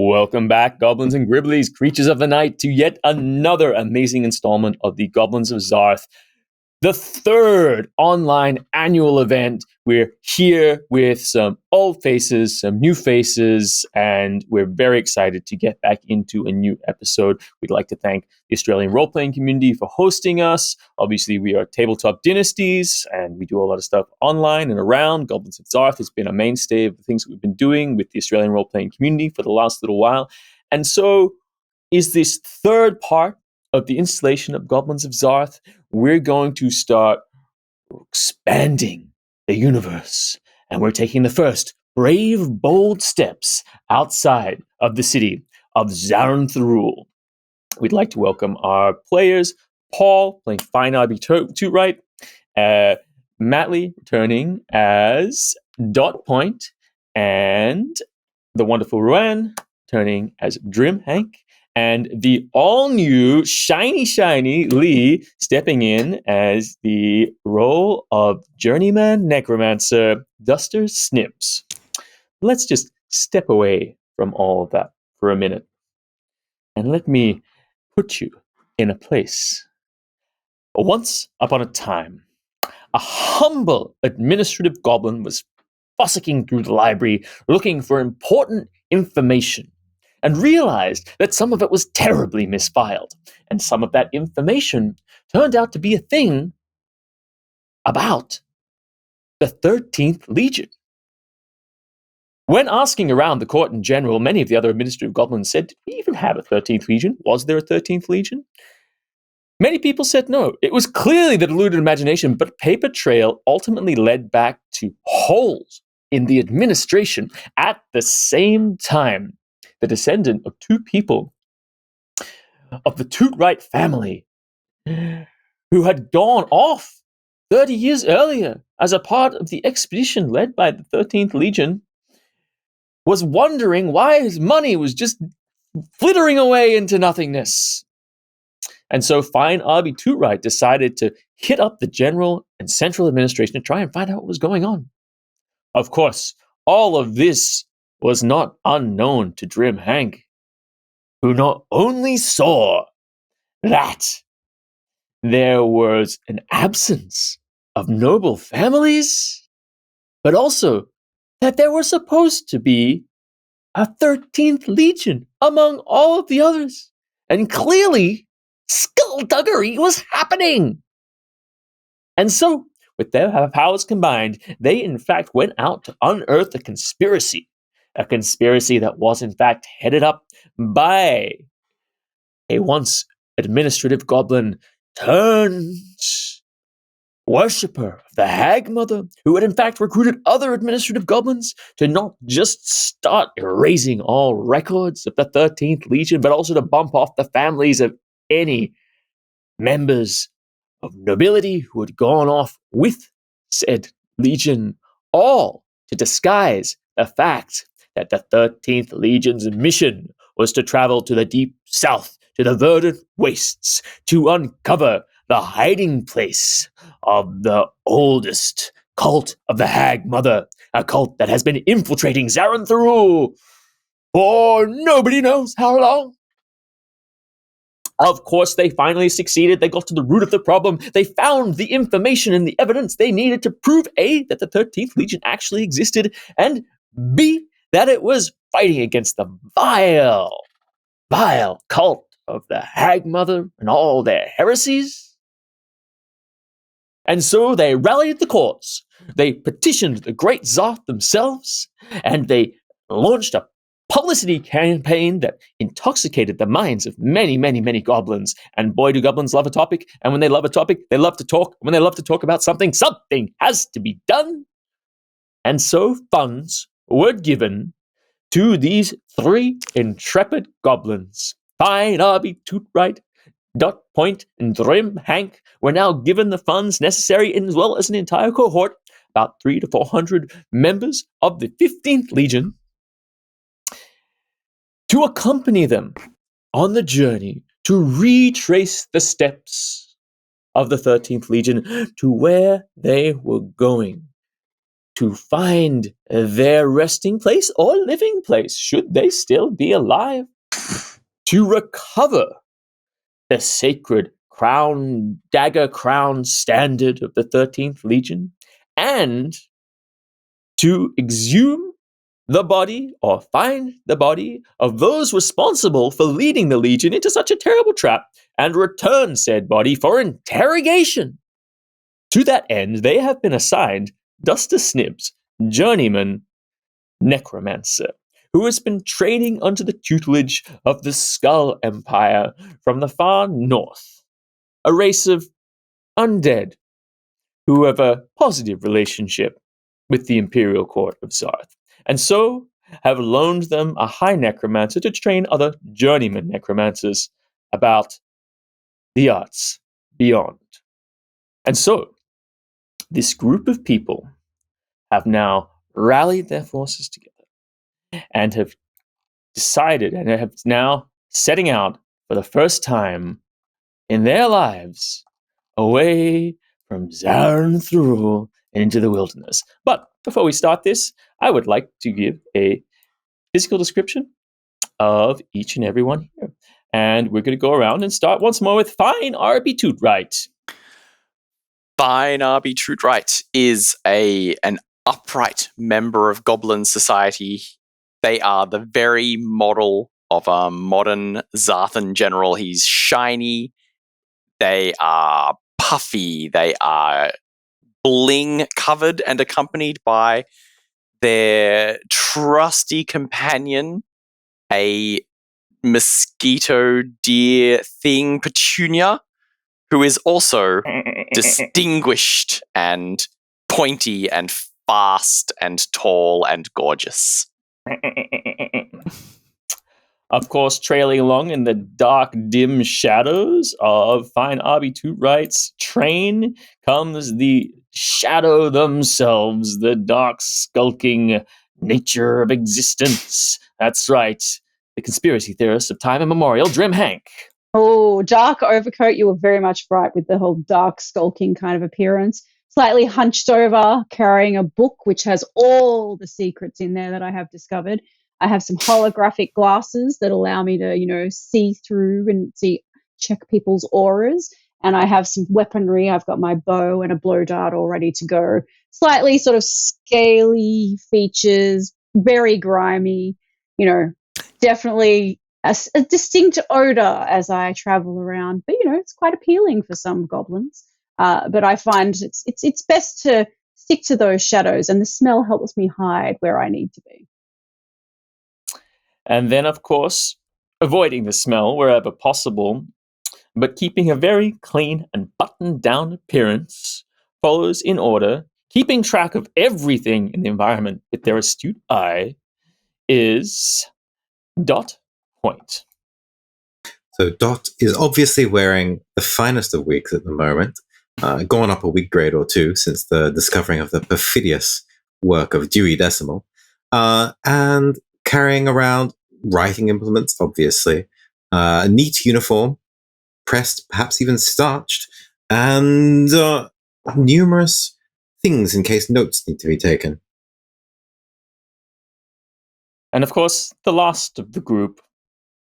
Welcome back, Goblins and Gribblies, creatures of the night, to yet another amazing installment of the Goblins of Zarth, the third online annual event. We're here with some old faces, some new faces, and we're very excited to get back into a new episode. We'd like to thank the Australian role-playing community for hosting us. Obviously, we are Tabletop Dynasties, and we do a lot of stuff online and around. Goblins of Zarth has been a mainstay of the things that we've been doing with the Australian role-playing community for the last little while. And so is this third part of the installation of Goblins of Zarth. We're going to start expanding the universe, and we're taking the first brave, bold steps outside of the city of Zarth. We'd like to welcome our players: Paul, playing Fine Arby Tootright, Matley, returning as Dot Point, and the wonderful Rowan, turning as Drim Hank, and the all-new, shiny Lee stepping in as the role of Journeyman Necromancer, Duster Snips. Let's just step away from all of that for a minute, and let me put you in a place. Once upon a time, a humble administrative goblin was fossicking through the library looking for important information, and realized that some of it was terribly misfiled, and some of that information turned out to be a thing about the 13th Legion. When asking around the court in general, many of the other administrative goblins said, "Did we even have a 13th Legion? Was there a 13th Legion?" Many people said no. It was clearly the deluded imagination, but paper trail ultimately led back to holes in the administration. At the same time, the descendant of two people of the Tootright family who had gone off 30 years earlier as a part of the expedition led by the 13th Legion was wondering why his money was just flittering away into nothingness. And so Fine Arby Tootright decided to hit up the general and central administration to try and find out what was going on. Of course, all of this was not unknown to Drim Hank, who not only saw that there was an absence of noble families, but also that there was supposed to be a 13th Legion among all of the others. And clearly, skullduggery was happening. And so, with their powers combined, they in fact went out to unearth a conspiracy that was in fact headed up by a once administrative goblin turned worshipper of the Hag Mother, who had in fact recruited other administrative goblins to not just start erasing all records of the 13th Legion, but also to bump off the families of any members of nobility who had gone off with said Legion, all to disguise the fact that the 13th Legion's mission was to travel to the deep south, to the verdant wastes, to uncover the hiding place of the oldest cult of the Hag Mother, a cult that has been infiltrating Zarth for nobody knows how long. Of course, they finally succeeded. They got to the root of the problem. They found the information and the evidence they needed to prove A, that the 13th Legion actually existed, and B, that it was fighting against the vile cult of the Hag Mother and all their heresies. And so they rallied the cause. They petitioned the Great Zarth themselves, and they launched a publicity campaign that intoxicated the minds of many goblins. And boy, do goblins love a topic. And when they love a topic, they love to talk. When they love to talk about something, something has to be done. And so funds were given to these three intrepid goblins. Fine Arby Tootright, Dot Point, and Drim Hank were now given the funds necessary, as well as an entire cohort, about 300 to 400 members of the 15th Legion, to accompany them on the journey to retrace the steps of the 13th Legion to where they were going. to find their resting place or living place, should they still be alive, to recover the sacred dagger crown standard of the 13th Legion, and to exhume the body or find the body of those responsible for leading the Legion into such a terrible trap and return said body for interrogation. To that end, they have been assigned Duster Snibs, journeyman necromancer, who has been training under the tutelage of the Skull Empire from the far north, a race of undead who have a positive relationship with the Imperial Court of Zarth, and so have loaned them a high necromancer to train other journeyman necromancers about the arts beyond. And so, this group of people have now rallied their forces together and have decided and have now setting out for the first time in their lives away from Zarth and into the wilderness. But before we start this, I would like to give a physical description of each and every one here. And we're going to go around and start once more with Fine R.B. Tootright. Fine R.B. Tootright is an upright member of Goblin Society. They are the very model of a modern Zarthan general. He's shiny. They are puffy. They are bling covered and accompanied by their trusty companion, a mosquito deer thing, Petunia, who is also distinguished and pointy and fast and tall and gorgeous. Of course, trailing along in the dark, dim shadows of Fine R.B. Tootright's train comes the shadow themselves, the dark, skulking nature of existence. That's right, the conspiracy theorist of time immemorial, Drim Hank. Oh, dark overcoat. You were very much right with the whole dark, skulking kind of appearance. Slightly hunched over, carrying a book which has all the secrets in there that I have discovered. I have some holographic glasses that allow me to, see through and check people's auras. And I have some weaponry. I've got my bow and a blow dart all ready to go. Slightly sort of scaly features, very grimy, definitely a distinct odor as I travel around. But, it's quite appealing for some goblins. But I find it's best to stick to those shadows, and the smell helps me hide where I need to be. And then, of course, avoiding the smell wherever possible, but keeping a very clean and buttoned down appearance, follows in order, keeping track of everything in the environment with their astute eye, is Dot Point. So Dot is obviously wearing the finest of wigs at the moment, gone up a wig grade or two since the discovering of the perfidious work of Dewey Decimal, and carrying around writing implements, obviously, a neat uniform, pressed, perhaps even starched, and numerous things in case notes need to be taken. And of course, the last of the group,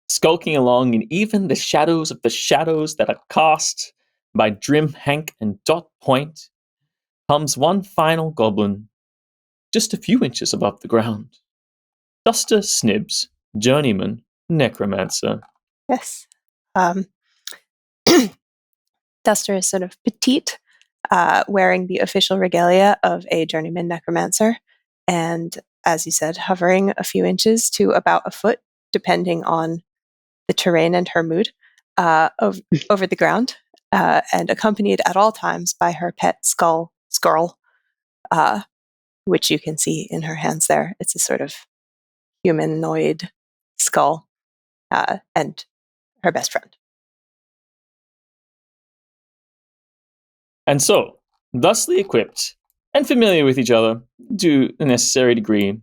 skulking along in even the shadows of the shadows that are cast by Drim Hank and Dot Point, comes one final goblin, just a few inches above the ground. Duster Snibs, journeyman necromancer. Yes. Duster is sort of petite, wearing the official regalia of a journeyman necromancer, and, as you said, hovering a few inches to about a foot, depending on the terrain and her mood, over the ground, and accompanied at all times by her pet Skrull, which you can see in her hands there. It's a sort of humanoid skull, and her best friend. And so, thusly equipped and familiar with each other to a necessary degree,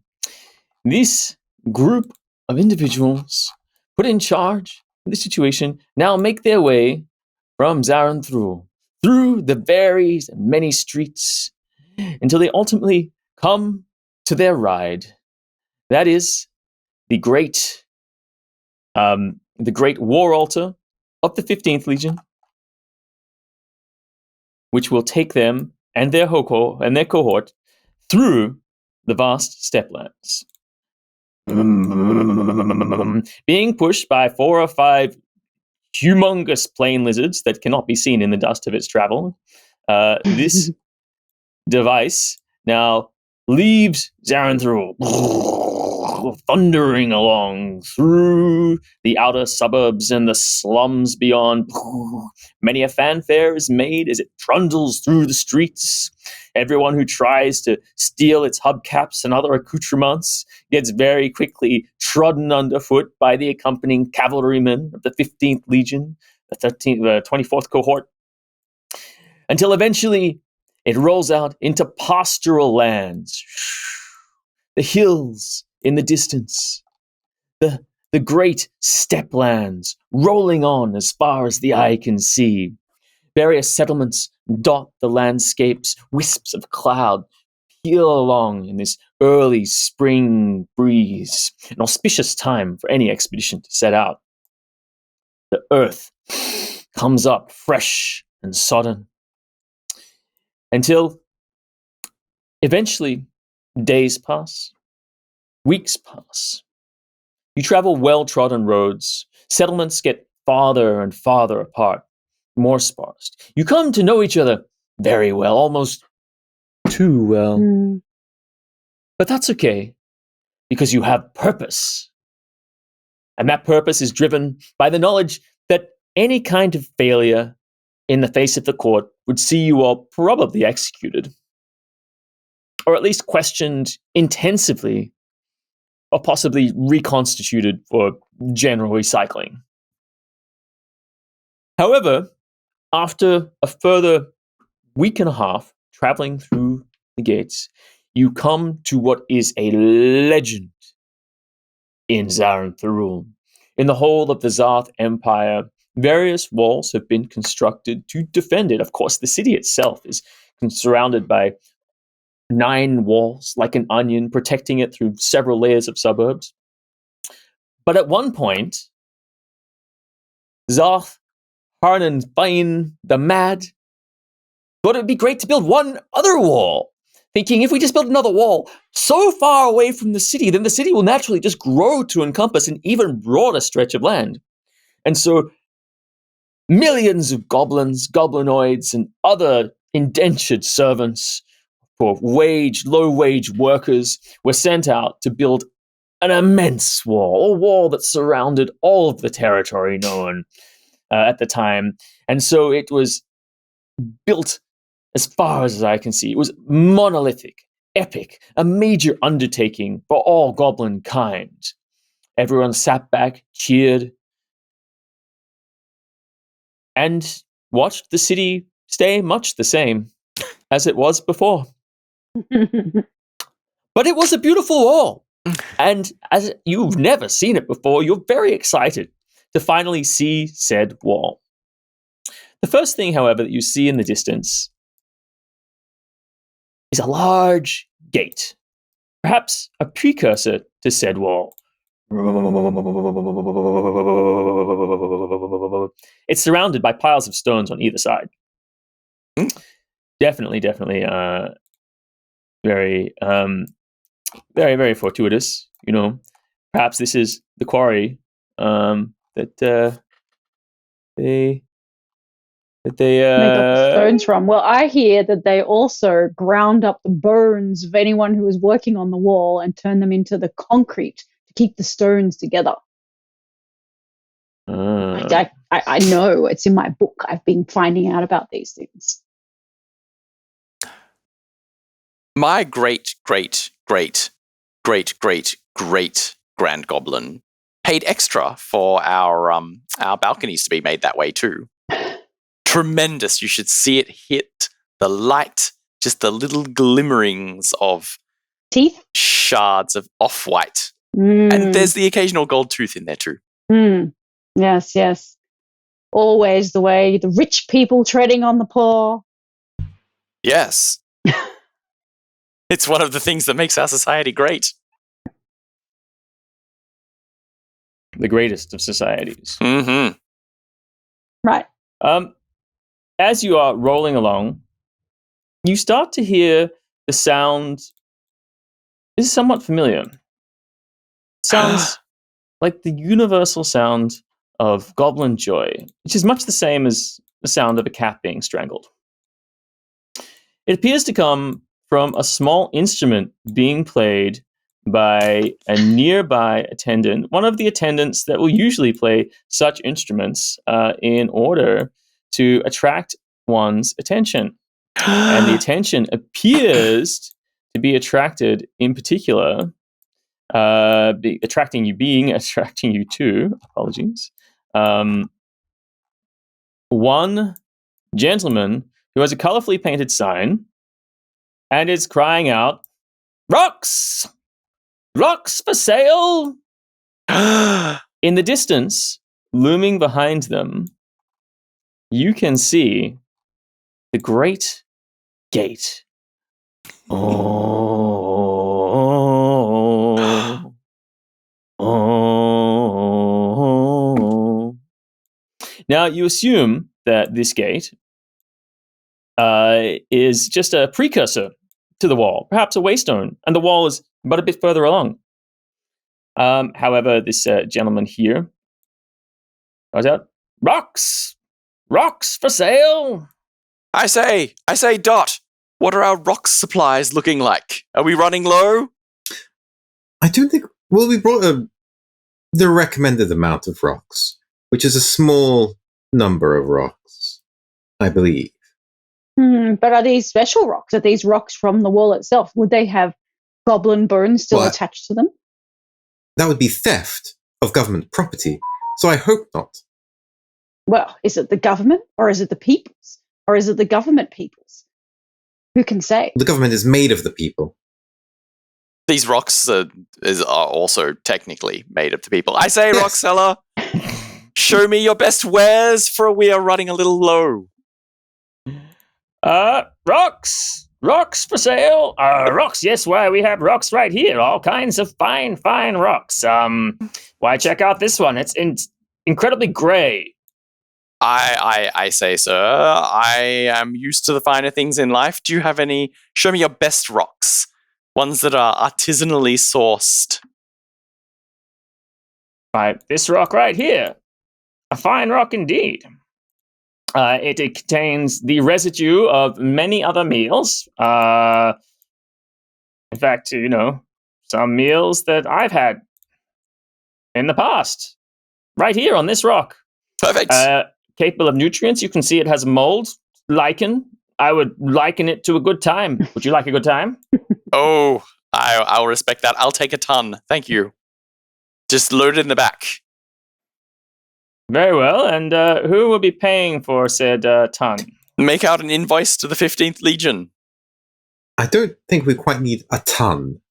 this group of individuals put in charge of the situation now make their way from Zarth through the various and many streets until they ultimately come to their ride. That is the great war altar of the 15th Legion, which will take them and their cohort through the vast stepplands. Being pushed by 4 or 5 humongous plain lizards that cannot be seen in the dust of its travel, this device now leaves Zarenthal thundering along through the outer suburbs and the slums beyond. Many a fanfare is made as it trundles through the streets. Everyone who tries to steal its hubcaps and other accoutrements gets very quickly trodden underfoot by the accompanying cavalrymen of the 15th Legion, the 24th cohort, until eventually it rolls out into pastoral lands. The hills in the distance, the great stepplands rolling on as far as the eye can see. Various settlements dot the landscapes, wisps of cloud peel along in this early spring breeze, an auspicious time for any expedition to set out. The earth comes up fresh and sodden, until eventually days pass, weeks pass. You travel well-trodden roads. Settlements get farther and farther apart, more sparse. You come to know each other very well, almost too well. But that's okay, because you have purpose. And that purpose is driven by the knowledge that any kind of failure in the face of the court would see you all probably executed, or at least questioned intensively, or possibly reconstituted for general recycling. However, after a further week and a half traveling through the gates, you come to what is a legend in Zarenthal. In the whole of the Zarth Empire, various walls have been constructed to defend it. Of course, the city itself is surrounded by 9 walls, like an onion, protecting it through several layers of suburbs. But at one point, Zarth, Harnan, Bain, the Mad, thought it would be great to build one other wall, thinking if we just build another wall so far away from the city, then the city will naturally just grow to encompass an even broader stretch of land. And so millions of goblins, goblinoids, and other indentured servants for low-wage workers were sent out to build an immense wall, a wall that surrounded all of the territory known at the time. And so it was built as far as I can see. It was monolithic, epic, a major undertaking for all goblin kind. Everyone sat back, cheered, and watched the city stay much the same as it was before. But it was a beautiful wall. And as you've never seen it before, you're very excited to finally see said wall. The first thing, however, that you see in the distance is a large gate, perhaps a precursor to said wall. It's surrounded by piles of stones on either side. Definitely, very, very, very fortuitous. You know, perhaps this is the quarry that they They got the stones from. Well, I hear that they also ground up the bones of anyone who was working on the wall and turned them into the concrete to keep the stones together. I know, it's in my book. I've been finding out about these things. My great grand goblin paid extra for our balconies to be made that way too. Tremendous. You should see it hit the light, just the little glimmerings of teeth, shards of off-white. And there's the occasional gold tooth in there too. Yes. Always the way, the rich people treading on the poor. Yes. It's one of the things that makes our society great. The greatest of societies. Mm-hmm. Right. As you are rolling along, you start to hear the sound. This is somewhat familiar. Sounds like the universal sound of goblin joy, which is much the same as the sound of a cat being strangled. It appears to come from a small instrument being played by a nearby attendant, one of the attendants that will usually play such instruments in order to attract one's attention. And the attention appears to be attracted in particular, attracting you to, apologies, one gentleman who has a colorfully painted sign and is crying out, "Rocks! Rocks for sale!" In the distance, looming behind them, you can see the great gate. Now, you assume that this gate is just a precursor to the wall, perhaps a waystone, and the wall is but a bit further along. However, this gentleman here goes out, "Rocks! Rocks for sale!" I say, Dot, what are our rock supplies looking like? Are we running low? I don't think. Well, we brought the recommended amount of rocks, which is a small number of rocks, I believe. But are these special rocks? Are these rocks from the wall itself? Would they have goblin bones still attached to them? That would be theft of government property, so I hope not. Well, is it the government, or is it the people's, or is it the government people's? Who can say? The government is made of the people. These rocks are also technically made of the people. I say, Yes. rock seller, show me your best wares, for we are running a little low. Rocks! Rocks for sale! Rocks, yes, why, we have rocks right here. All kinds of fine, fine rocks. Why, check out this one. It's incredibly gray. I say, sir, I am used to the finer things in life. Do you have any? Show me your best rocks. Ones that are artisanally sourced. Why, this rock right here. A fine rock indeed. It contains the residue of many other meals. In fact, some meals that I've had in the past. Right here on this rock. Perfect. Capable of nutrients. You can see it has mold, lichen. I would liken it to a good time. Would you like a good time? Oh, I'll respect that. I'll take a ton. Thank you. Just load it in the back. Very well. And who will be paying for said ton? Make out an invoice to the 15th Legion. I don't think we quite need a ton.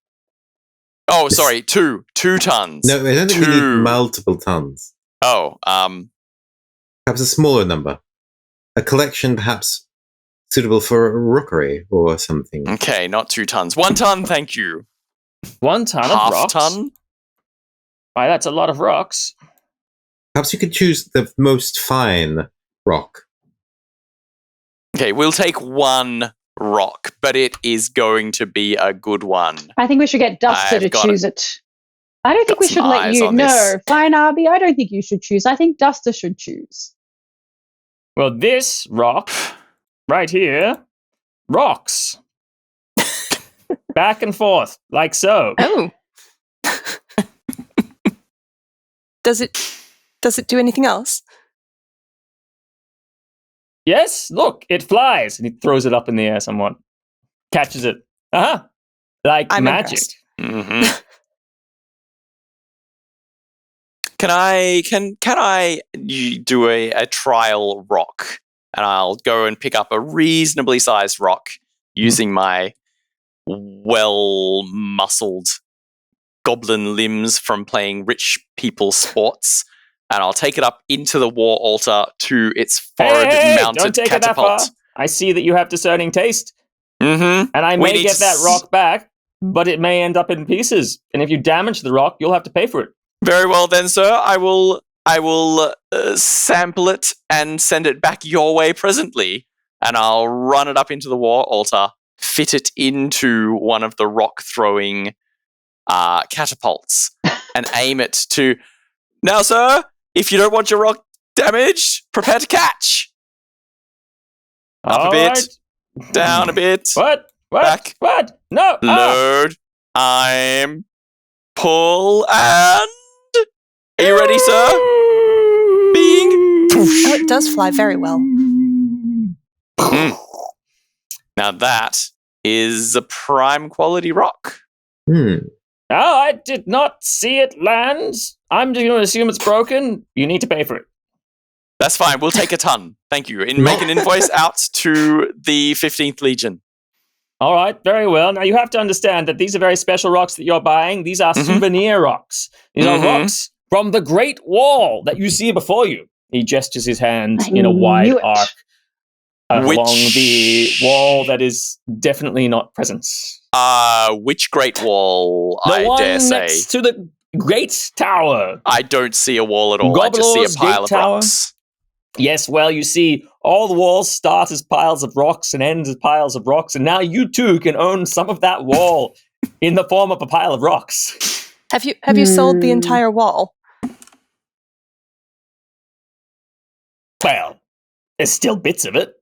Oh, sorry, 2 tons. No, I don't think we need multiple tons. Oh, Perhaps a smaller number. A collection, perhaps suitable for a rookery or something. Okay, not 2 tons. 1 ton, thank you. 1 ton Half of rocks? ton? Why, that's a lot of rocks. Perhaps you could choose the most fine rock. Okay, we'll take 1 rock, but it is going to be a good one. I think we should get Duster to choose it. I don't think we should let you. No, fine, Arby. I don't think you should choose. I think Duster should choose. Well, this rock right here rocks. Back and forth, like so. Oh. Does it do anything else? Yes, look, it flies. And he throws it up in the air somewhat. Catches it. Uh-huh. Like I'm magic. Mm-hmm. Can I do a trial rock? And I'll go and pick up a reasonably sized rock using my well-muscled goblin limbs from playing rich people sports. And I'll take it up into the war altar to its forward-mounted don't take catapult. it that far. I see that you have discerning taste. Mm-hmm. And I may get that rock back, but it may end up in pieces. And if you damage the rock, you'll have to pay for it. Very well then, sir. I will sample it and send it back your way presently. And I'll run it up into the war altar, fit it into one of the rock-throwing catapults, and aim it to... Now, sir, if you don't want your rock damaged, prepare to catch. Up a bit, down a bit. What? Back. What? No. Load. I'm... Pull and... Are you ready, sir? Bing. Oh, it does fly very well. Now that is a prime quality rock. Hmm. Oh, I did not see it land. I'm just going to assume it's broken. You need to pay for it. That's fine. We'll take a ton. Thank you. And make an invoice out to the 15th Legion. All right, very well. Now you have to understand that these are very special rocks that you're buying. These are souvenir rocks. These are rocks from the Great Wall that you see before you. He gestures his hand in a wide arc along the wall that is definitely not present. Which Great Wall, The I one dare say? next to the Great Tower. I don't see a wall at all. Goblins I just see a pile of Tower. rocks. Yes, well, you see, all the walls start as piles of rocks and end as piles of rocks, and now you too can own some of that wall in the form of a pile of rocks. Have you sold the entire wall? Well, there's still bits of it.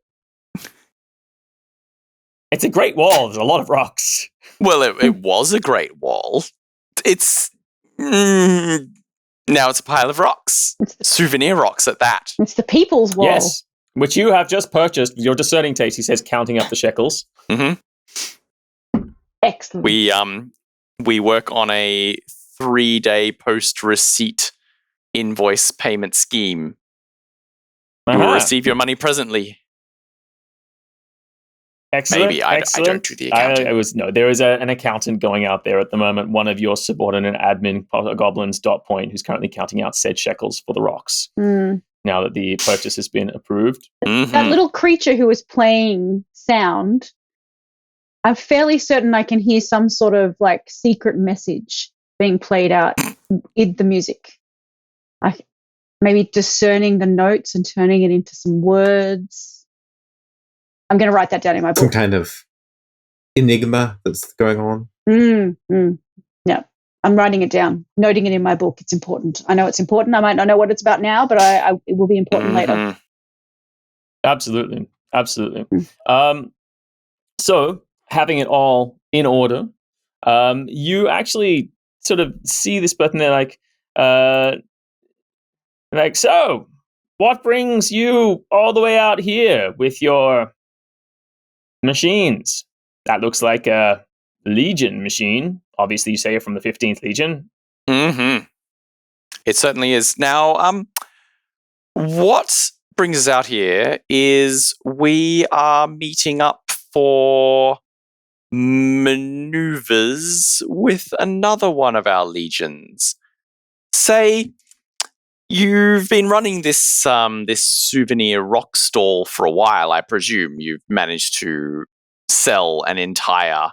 It's a great wall. There's a lot of rocks. Well, it was a Great Wall. It's... now it's a pile of rocks. Souvenir rocks at that. It's the people's wall. Yes, which you have just purchased with your discerning taste, he says, counting up the shekels. Excellent. We work on a 3-day post-receipt invoice payment scheme. You will receive your money presently. Excellent. Maybe. I don't do the accounting. There is an accountant going out there at the moment, one of your subordinate admin goblins, Point, who's currently counting out said shekels for the rocks. Now that the purchase has been approved. That little creature who was playing sound, I'm fairly certain I can hear some sort of like secret message being played out in the music. Maybe discerning the notes and turning it into some words. I'm going to write that down in my book. Some kind of enigma that's going on. Yeah, I'm writing it down, noting it in my book. It's important. I know it's important. I might not know what it's about now, but it will be important later. Absolutely. So, having it all in order, you actually sort of see this button there like, so, what brings you all the way out here with your machines? That looks like a Legion machine. Obviously, you say you're from the 15th Legion. It certainly is. Now, what brings us out here is we are meeting up for maneuvers with another one of our legions. Say, you've been running this souvenir rock stall for a while. I presume you've managed to sell an entire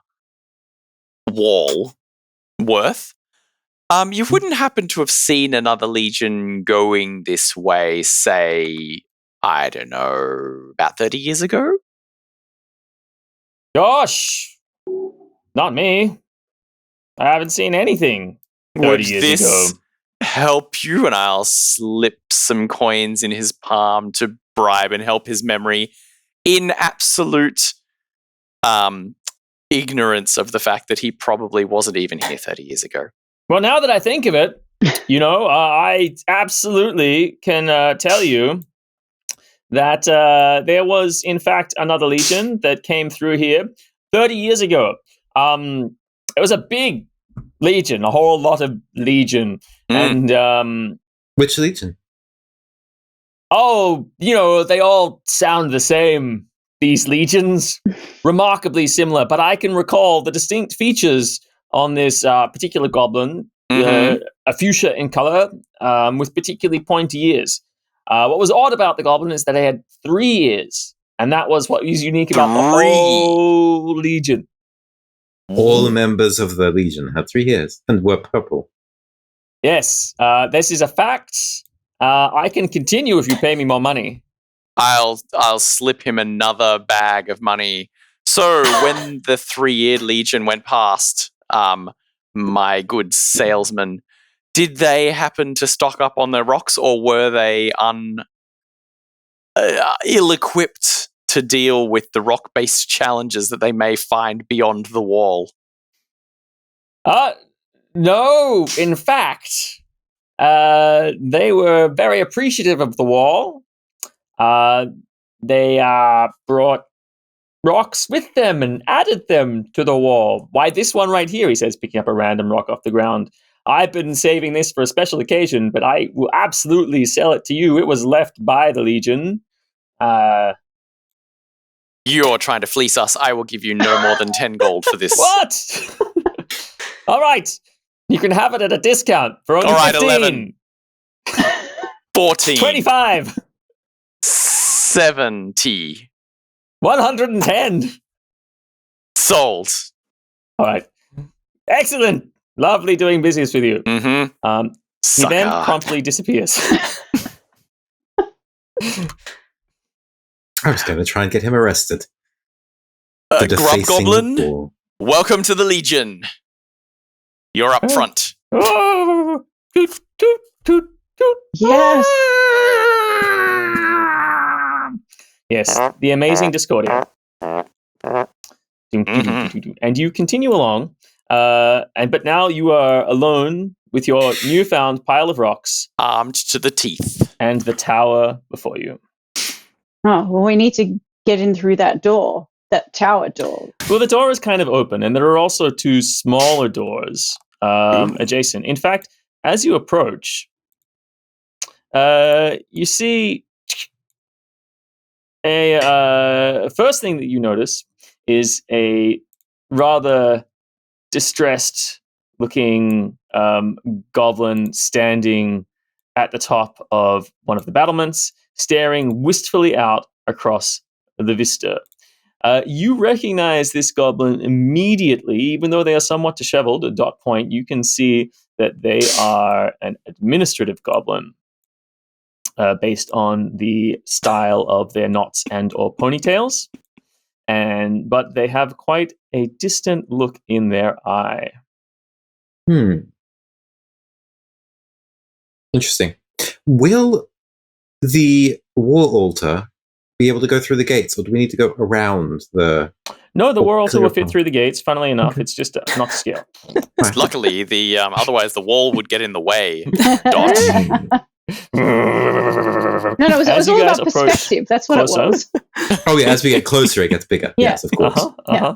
wall worth. You wouldn't happen to have seen another legion going this way, say, I don't know, about 30 years ago? Gosh, not me. I haven't seen anything 30 years ago. Help you? And I'll slip some coins in his palm to bribe and help his memory in absolute ignorance of the fact that he probably wasn't even here 30 years ago. Well, now that I think of it, I absolutely can tell you that there was, in fact, another legion that came through here 30 years ago. It was a big legion, a whole lot of legion. And which legion? Oh, they all sound the same, these legions. Remarkably similar, but I can recall the distinct features on this particular goblin, a fuchsia in color, with particularly pointy ears. What was odd about the goblin is that they had 3 ears And that was what was unique about the 3. whole Legion. All the members of the Legion had 3 ears and were purple. Yes, this is a fact. I can continue if you pay me more money. I'll slip him another bag of money. So when the 3-eared Legion went past, my good salesman, did they happen to stock up on their rocks, or were they ill-equipped to deal with the rock-based challenges that they may find beyond the wall? No, in fact, they were very appreciative of the wall. They brought rocks with them and added them to the wall. Why, this one right here, he says, picking up a random rock off the ground. I've been saving this for a special occasion, but I will absolutely sell it to you. It was left by the Legion. You're trying to fleece us. I will give you no more than 10 gold for this. What? All right. You can have it at a discount for only All right, 15. 11. 14. 25. 70. 110. Sold. All right. Excellent. Lovely doing business with you. Mm-hmm. He then promptly disappears. I was going to try and get him arrested. The Grub defacing Goblin, wall. welcome to the Legion. You're up front. Oh, toot, toot, toot, toot. Yes. Yes, the amazing Discordia. And you continue along, but now you are alone with your newfound pile of rocks, Armed to the teeth. and the tower before you. Oh, well, we need to get in through that door, that tower door. Well, the door is kind of open, and there are also 2 smaller doors adjacent. In fact, as you approach, you see a first thing that you notice is a rather distressed-looking goblin standing at the top of one of the battlements, staring wistfully out across the vista. You recognize this goblin immediately, even though they are somewhat disheveled. At dot point, you can see that they are an administrative goblin, based on the style of their knots and or ponytails. But they have quite a distant look in their eye. Interesting. Will the war altar be able to go through the gates, or do we need to go around the... No, the war altar will fit path. through the gates. Funnily enough, it's just not to scale. Luckily, the otherwise the wall would get in the way. Dot. No, it was As all you guys about approach perspective. That's what closer. it was. Oh yeah, as we get closer, it gets bigger. Yeah. Yes, of course. Yeah,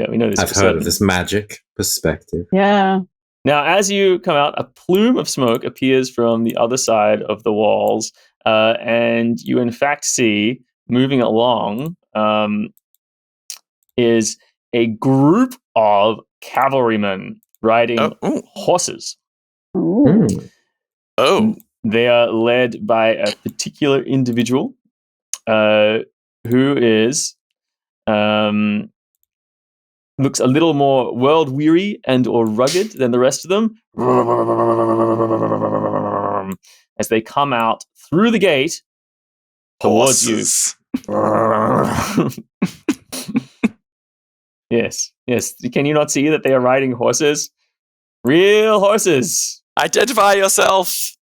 we know this. I've for heard certain. of this magic perspective. Yeah. Now, as you come out, a plume of smoke appears from the other side of the walls, and you in fact see, moving along, is a group of cavalrymen riding horses. Ooh. Oh. They are led by a particular individual who is looks a little more world-weary and or rugged than the rest of them. As they come out through the gate towards Horses. you. Yes. Can you not see that they are riding horses? Real horses. Identify yourself.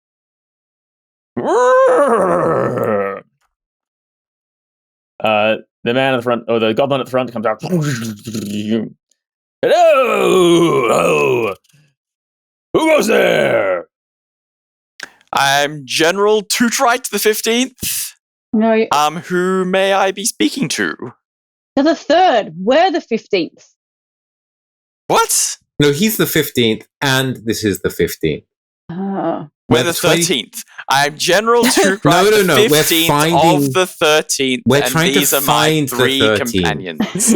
The man at the front, or the goblin at the front, comes out. Hello! Oh. Who goes there? I'm General Tootright the 15th. No, you're Who may I be speaking to? the 3rd. We're the 15th. What? No, he's the 15th, and this is the 15th. We're the 13th. I'm General Tootright No, the we're 15th finding- of the 13th, We're and trying to these are my find the 3 13th. companions.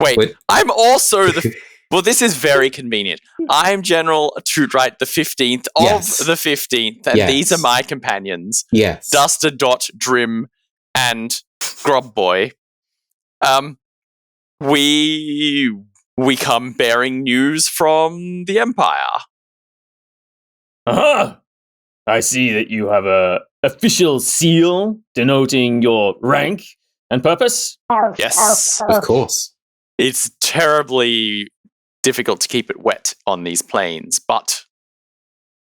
Wait, Wait. I'm also the... Well, this is very convenient. I'm General Tootright the 15th of Yes. the 15th, and Yes. these are my companions. Yes. Duster, Dot, Drim, and scrub boy. We come bearing news from the Empire. Uh-huh. I see that you have a official seal denoting your rank and purpose. Yes. Of course. It's terribly difficult to keep it wet on these plains, but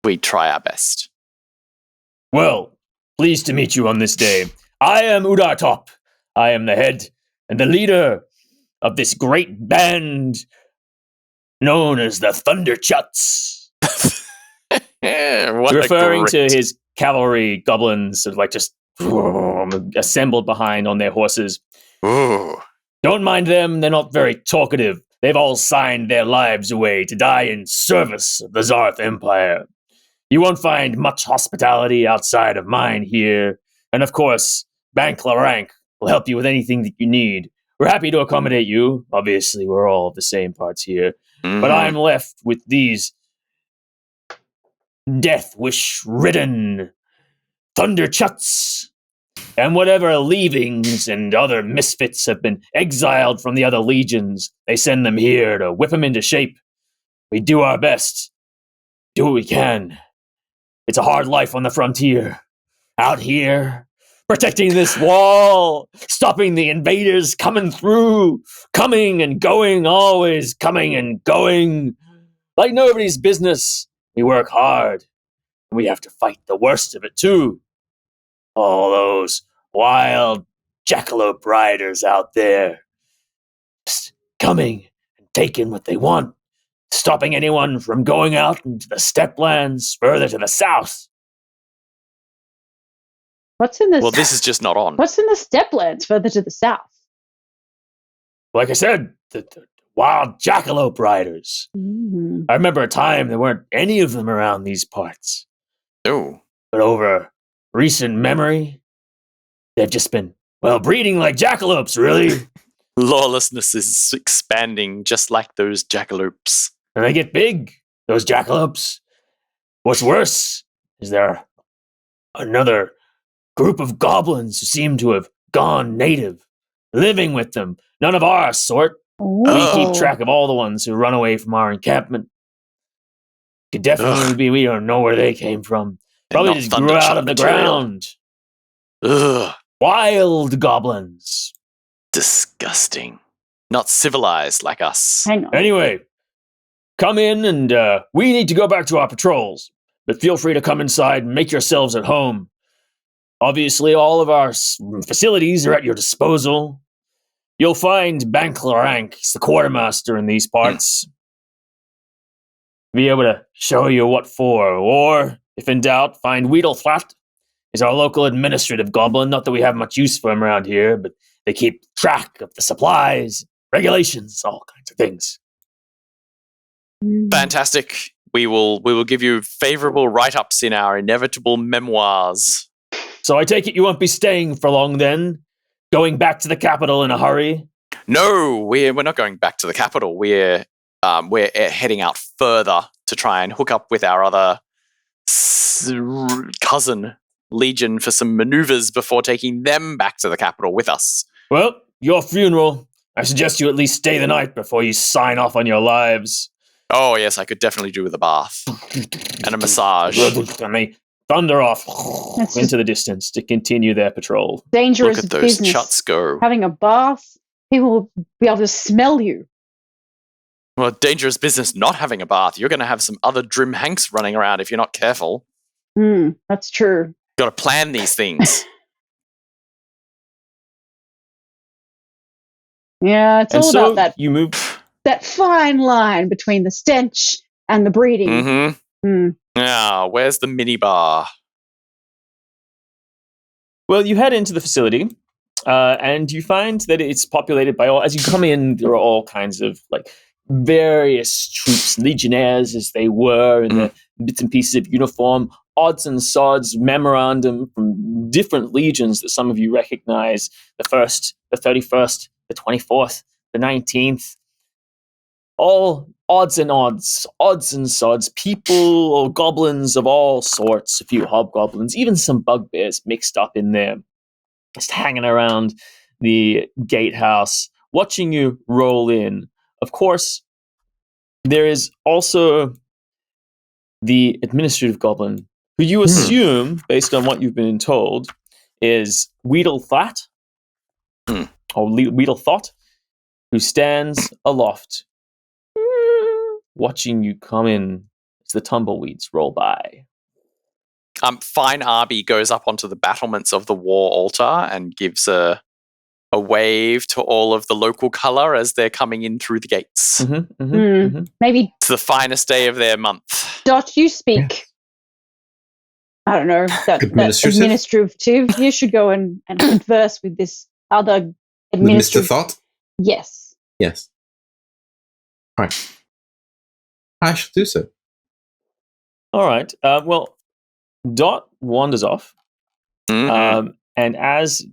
we try our best. Well, pleased to meet you on this day. I am Udartop. I am the head and the leader of this great band known as the Thunderchuts. What Referring a to great... his cavalry goblins, sort of like just assembled behind on their horses. Ooh. Don't mind them, they're not very talkative. They've all signed their lives away to die in service of the Zarth Empire. You won't find much hospitality outside of mine here. And of course, Bank Larank will help you with anything that you need. We're happy to accommodate you. Obviously, we're all of the same parts here. But I'm left with these death-wish-ridden Thunderchuts. And whatever leavings and other misfits have been exiled from the other legions, they send them here to whip them into shape. We do our best. Do what we can. It's a hard life on the frontier. Out here, protecting this wall, stopping the invaders coming through, coming and going, always coming and going. Like nobody's business. We work hard. And we have to fight the worst of it, too. All those wild jackalope riders out there. Just coming and taking what they want. Stopping anyone from going out into the steplands further to the south. What's in this? Well, this is just not on. What's in the steplands further to the south? Like I said, the wild jackalope riders. Mm. I remember a time there weren't any of them around these parts. Oh. But over recent memory, they've just been, well, breeding like jackalopes, really. Lawlessness is expanding just like those jackalopes. And they get big, those jackalopes. What's worse is there another group of goblins who seem to have gone native, living with them. None of our sort. We keep track of all the ones who run away from our encampment. Could definitely be we don't know where they came from. Probably just grew out of the ground. Ugh. Wild goblins. Disgusting. Not civilized like us. Hang on. Anyway, come in and we need to go back to our patrols. But feel free to come inside and make yourselves at home. Obviously, all of our facilities are at your disposal. You'll find Bank Larank, he's the quartermaster in these parts. Be able to show you what for. Or, if in doubt, find Weedleflat. He's our local administrative goblin. Not that we have much use for him around here, but they keep track of the supplies, regulations, all kinds of things. Fantastic. We will give you favorable write-ups in our inevitable memoirs. So I take it you won't be staying for long then? Going back to the capital in a hurry? No, we're not going back to the capital. We're heading out further to try and hook up with our other cousin legion for some maneuvers before taking them back to the capital with us. Well, your funeral. I suggest you at least stay the night before you sign off on your lives. Oh, yes, I could definitely do with a bath and a massage. And they thunder off That's into the distance to continue their patrol. Dangerous Look at those business. chuts go. Having a bath, people will be able to smell you. Well, dangerous business not having a bath. You're going to have some other Drim Hanks running around if you're not careful. That's true. Got to plan these things. Yeah, it's And all so about you move. that fine line between the stench and the breeding. Mm-hmm. Now, where's the minibar? Well, you head into the facility, and you find that it's populated by all. As you come in, there are all kinds of like various troops, legionnaires as they were, and the bits and pieces of uniform, odds and sods, memorandum from different legions that some of you recognize: the 1st, the 31st, the 24th, the 19th. All odds and sods, people or goblins of all sorts, a few hobgoblins, even some bugbears mixed up in there, just hanging around the gatehouse, watching you roll in. Of course, there is also the administrative goblin, who you assume, based on what you've been told, is Weedlethat, or Weedlethot, who stands aloft, watching you come in as the tumbleweeds roll by. Fine Arby goes up onto the battlements of the war altar and gives a wave to all of the local color as they're coming in through the gates. Maybe It's the finest day of their month. Dot, you speak. I don't know. That administrative. You should go and converse with this other administrative. Mr. Thought? Yes. Yes. Right. I shall do so. All right. Well, Dot wanders off. And as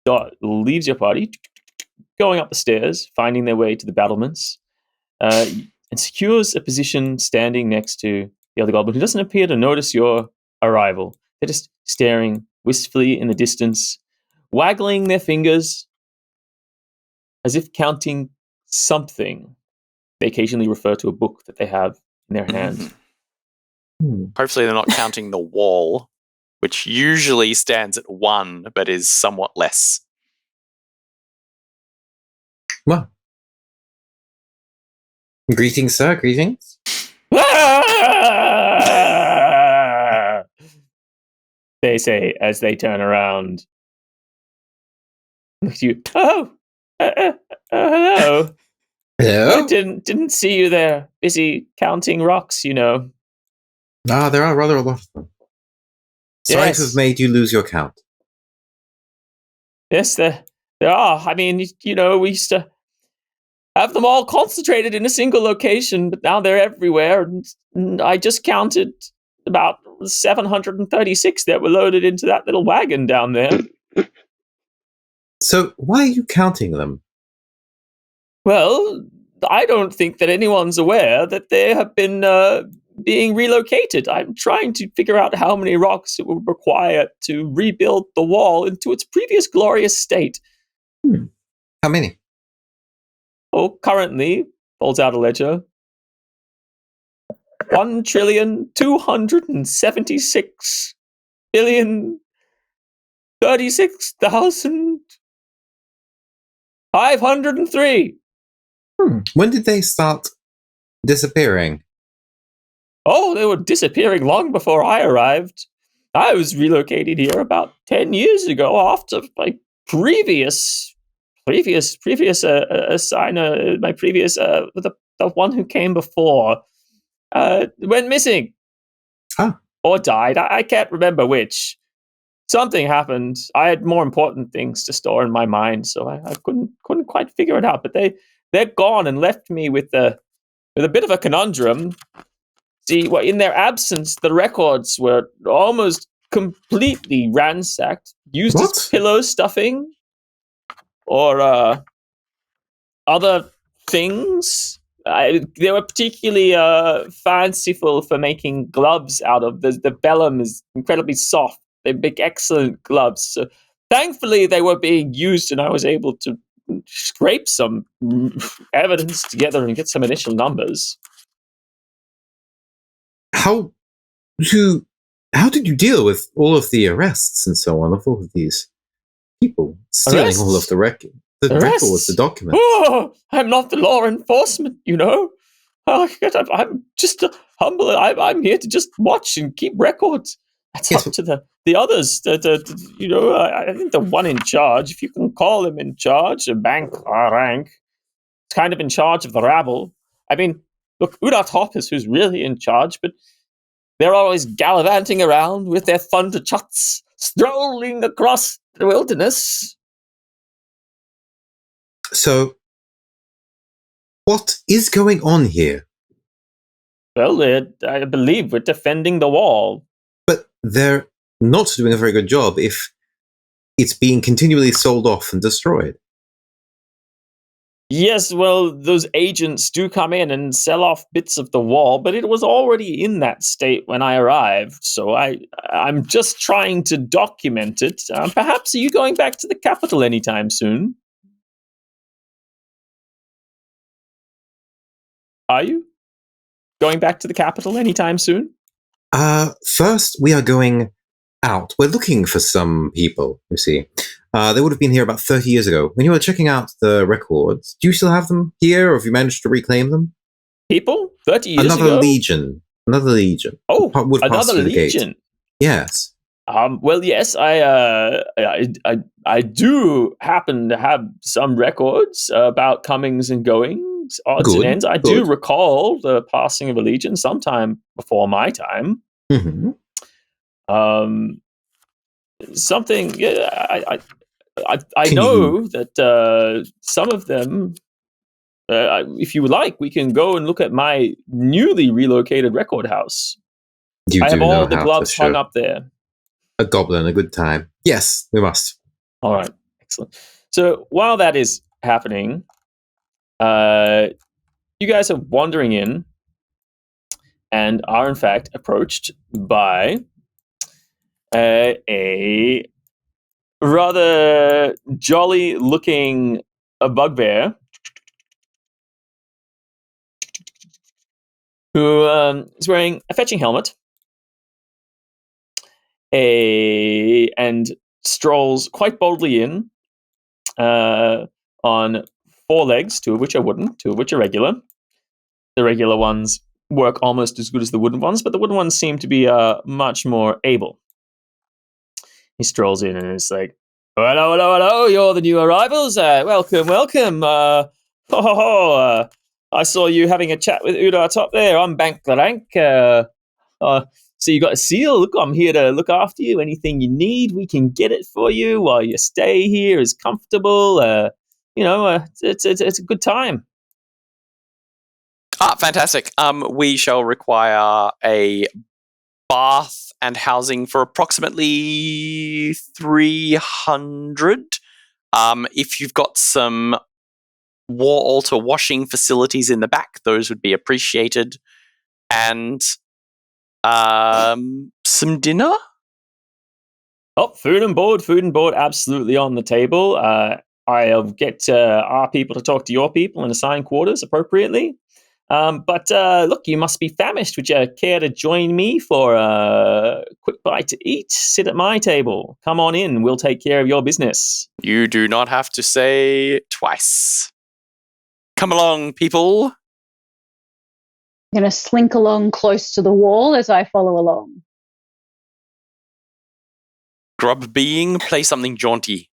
Dot leaves your party, going up the stairs, finding their way to the battlements, and secures a position standing next to the other goblin, who doesn't appear to notice your arrival. They're just staring wistfully in the distance, waggling their fingers as if counting something. They occasionally refer to a book that they have in their hand. Hopefully they're not counting the wall, which usually stands at 1, but is somewhat less. Well. Greetings, sir. Greetings. They say as they turn around. Look at you. Hello. Hello. I didn't see you there. Busy counting rocks, you know. Ah, there are rather a lot of them. Sorry to have made you lose your count. Yes, there are. I mean, you know, we used to have them all concentrated in a single location, but now they're everywhere. And I just counted about 736 that were loaded into that little wagon down there. So why are you counting them? Well, I don't think that anyone's aware that they have been being relocated. I'm trying to figure out how many rocks it would require to rebuild the wall into its previous glorious state. How many? Oh, currently, pulls out a ledger, 1,276,036,503. When did they start disappearing? Oh, they were disappearing long before I arrived. I was relocated here about 10 years ago after my previous assigner, the one who came before, went missing. Or died. I can't remember which. Something happened. I had more important things to store in my mind, so I couldn't quite figure it out. But they're gone and left me with a bit of a conundrum. See, well, in their absence, the records were almost completely ransacked, used as pillow stuffing, or other things. They were particularly fanciful for making gloves out of. The vellum is incredibly soft. They make excellent gloves. So thankfully, they were being used, and I was able to scrape some evidence together and get some initial numbers. How did you deal with all of the arrests and so on of all of these people stealing all of the records, the documents? Oh, I'm not the law enforcement, you know. I'm just humble. I'm here to just watch and keep records. That's up to the others. You know, I think the one in charge, if you can call him in charge, a bank rank, is kind of in charge of the rabble. I mean, look, Udat Hop is who's really in charge, but they're always gallivanting around with their thunderchuts, strolling across the wilderness. So, what is going on here? Well, I believe we're defending the wall. But they're not doing a very good job if it's being continually sold off and destroyed. Yes, well, those agents do come in and sell off bits of the wall, but it was already in that state when I arrived, so I'm just trying to document it. Perhaps are you going back to the capital anytime soon? Are you going back to the capital anytime soon? First, we are going out. We're looking for some people, you see. They would have been here about 30 years ago. When you were checking out the records, do you still have them here, or have you managed to reclaim them? People? 30 years Another ago? legion. Another legion. Oh, Would pass another through the gate. legion. Yes. Well, yes, I do happen to have some records about comings and goings, odds and Good, ends. I do good. recall the passing of a legion sometime before my time. Mm-hmm. Something. Yeah, I Can know that some of them. If you would like, we can go and look at my newly relocated record house. You I do have know all the how gloves to hung show up there. a goblin a good time. Yes, we must. All right, excellent. So while that is happening, you guys are wandering in and are in fact approached by a rather jolly-looking bugbear who is wearing a fetching helmet and strolls quite boldly in on 4 legs, 2 of which are wooden, 2 of which are regular. The regular ones work almost as good as the wooden ones, but the wooden ones seem to be much more able. He strolls in and is like, hello, hello, hello, you're the new arrivals. Welcome, welcome. I saw you having a chat with Udar top there. I'm Bank the Rank. So you got a seal. Look, I'm here to look after you. Anything you need, we can get it for you while your stay here is comfortable. It's a good time. Fantastic. We shall require a bath and housing for approximately 300. If you've got some war altar washing facilities in the back, those would be appreciated. And some dinner? Oh, food and board, absolutely on the table. I'll get our people to talk to your people and assign quarters appropriately. But look, you must be famished. Would you care to join me for a quick bite to eat? Sit at my table. Come on in. We'll take care of your business. You do not have to say twice. Come along, people. I'm going to slink along close to the wall as I follow along. Grub being, play something jaunty.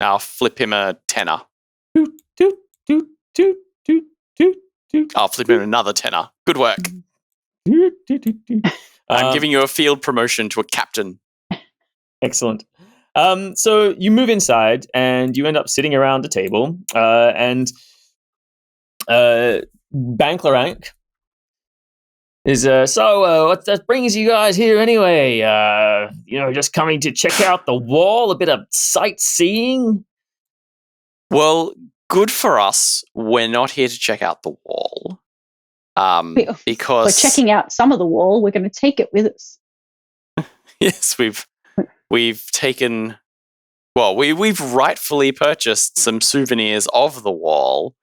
I'll flip him a tenner. Toot, toot, toot, toot, toot, toot, toot. I'll flip him another tenner. Good work. Toot, toot, toot, toot. I'm giving you a field promotion to a captain. Excellent. So you move inside and you end up sitting around a table and Bank is what that brings you guys here anyway? Just coming to check out the wall, a bit of sightseeing. Well, good for us. We're not here to check out the wall. Because we're checking out some of the wall. We're going to take it with us. Yes, we've taken. Well, we've rightfully purchased some souvenirs of the wall,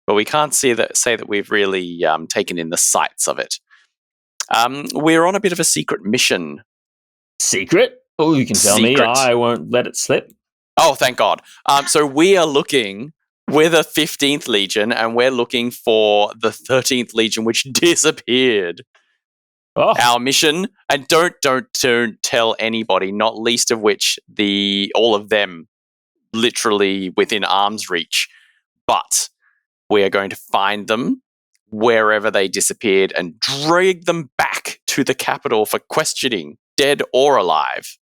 but we can't say that we've really taken in the sights of it. We're on a bit of a secret mission. Secret? Oh, you can tell me. I won't let it slip. Oh, thank God. So we are looking. We're the 15th Legion, and we're looking for the 13th Legion, which disappeared. Oh. Our mission, and don't tell anybody, not least of which all of them literally within arm's reach. But we are going to find them wherever they disappeared and drag them back to the capital for questioning, dead or alive.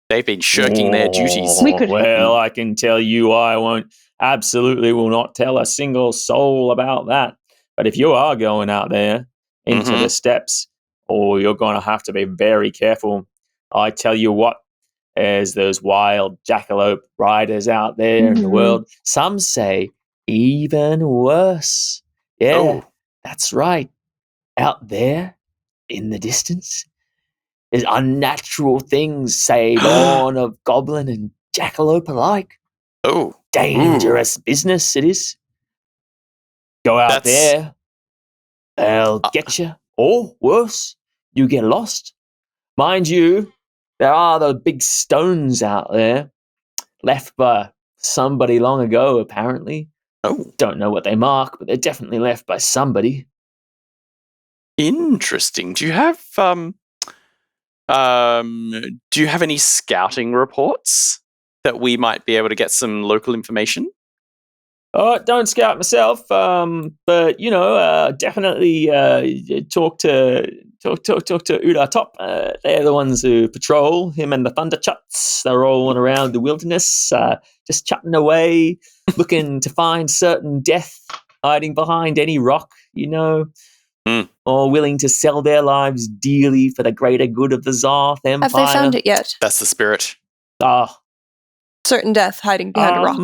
They've been shirking their duties. Well, I can tell you I will not tell a single soul about that. But if you are going out there into the steppes, you're going to have to be very careful. I tell you what, there's those wild jackalope riders out there in the world. Some say even worse. Yeah, Oh. that's right. Out there in the distance, there's unnatural things, say, born of goblin and jackalope alike. Oh. Dangerous business it is. Go out That's- there, they'll get you. Or worse, you get lost. Mind you, there are the big stones out there left by somebody long ago, apparently. Oh. Don't know what they mark, but they're definitely left by somebody. Interesting. Do you have any scouting reports that we might be able to get some local information? Don't scout myself, but definitely talk to Uda Top. They're the ones who patrol. Him and the Thunderchuts. They're rolling around the wilderness, just chatting away, looking to find certain death hiding behind any rock. Or willing to sell their lives dearly for the greater good of the Zarth Empire. Have they found it yet? That's the spirit. Certain death hiding behind a rock.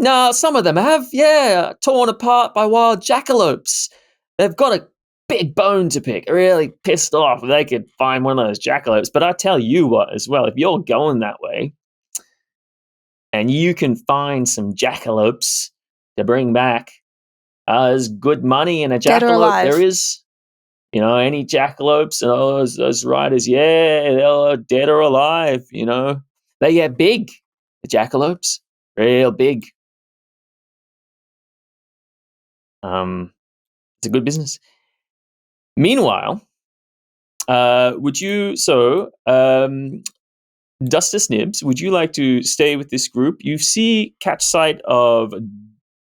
No, some of them have, yeah, torn apart by wild jackalopes. They've got a big bone to pick, really pissed off if they could find one of those jackalopes. But I tell you what, as well, if you're going that way and you can find some jackalopes to bring back, there's good money in a Dead or jackalope. alive? There is. Any jackalopes, those riders, yeah, they're dead or alive, They get big, the jackalopes, real big. It's a good business. Meanwhile, Dustus Nibs, would you like to stay with this group? You catch sight of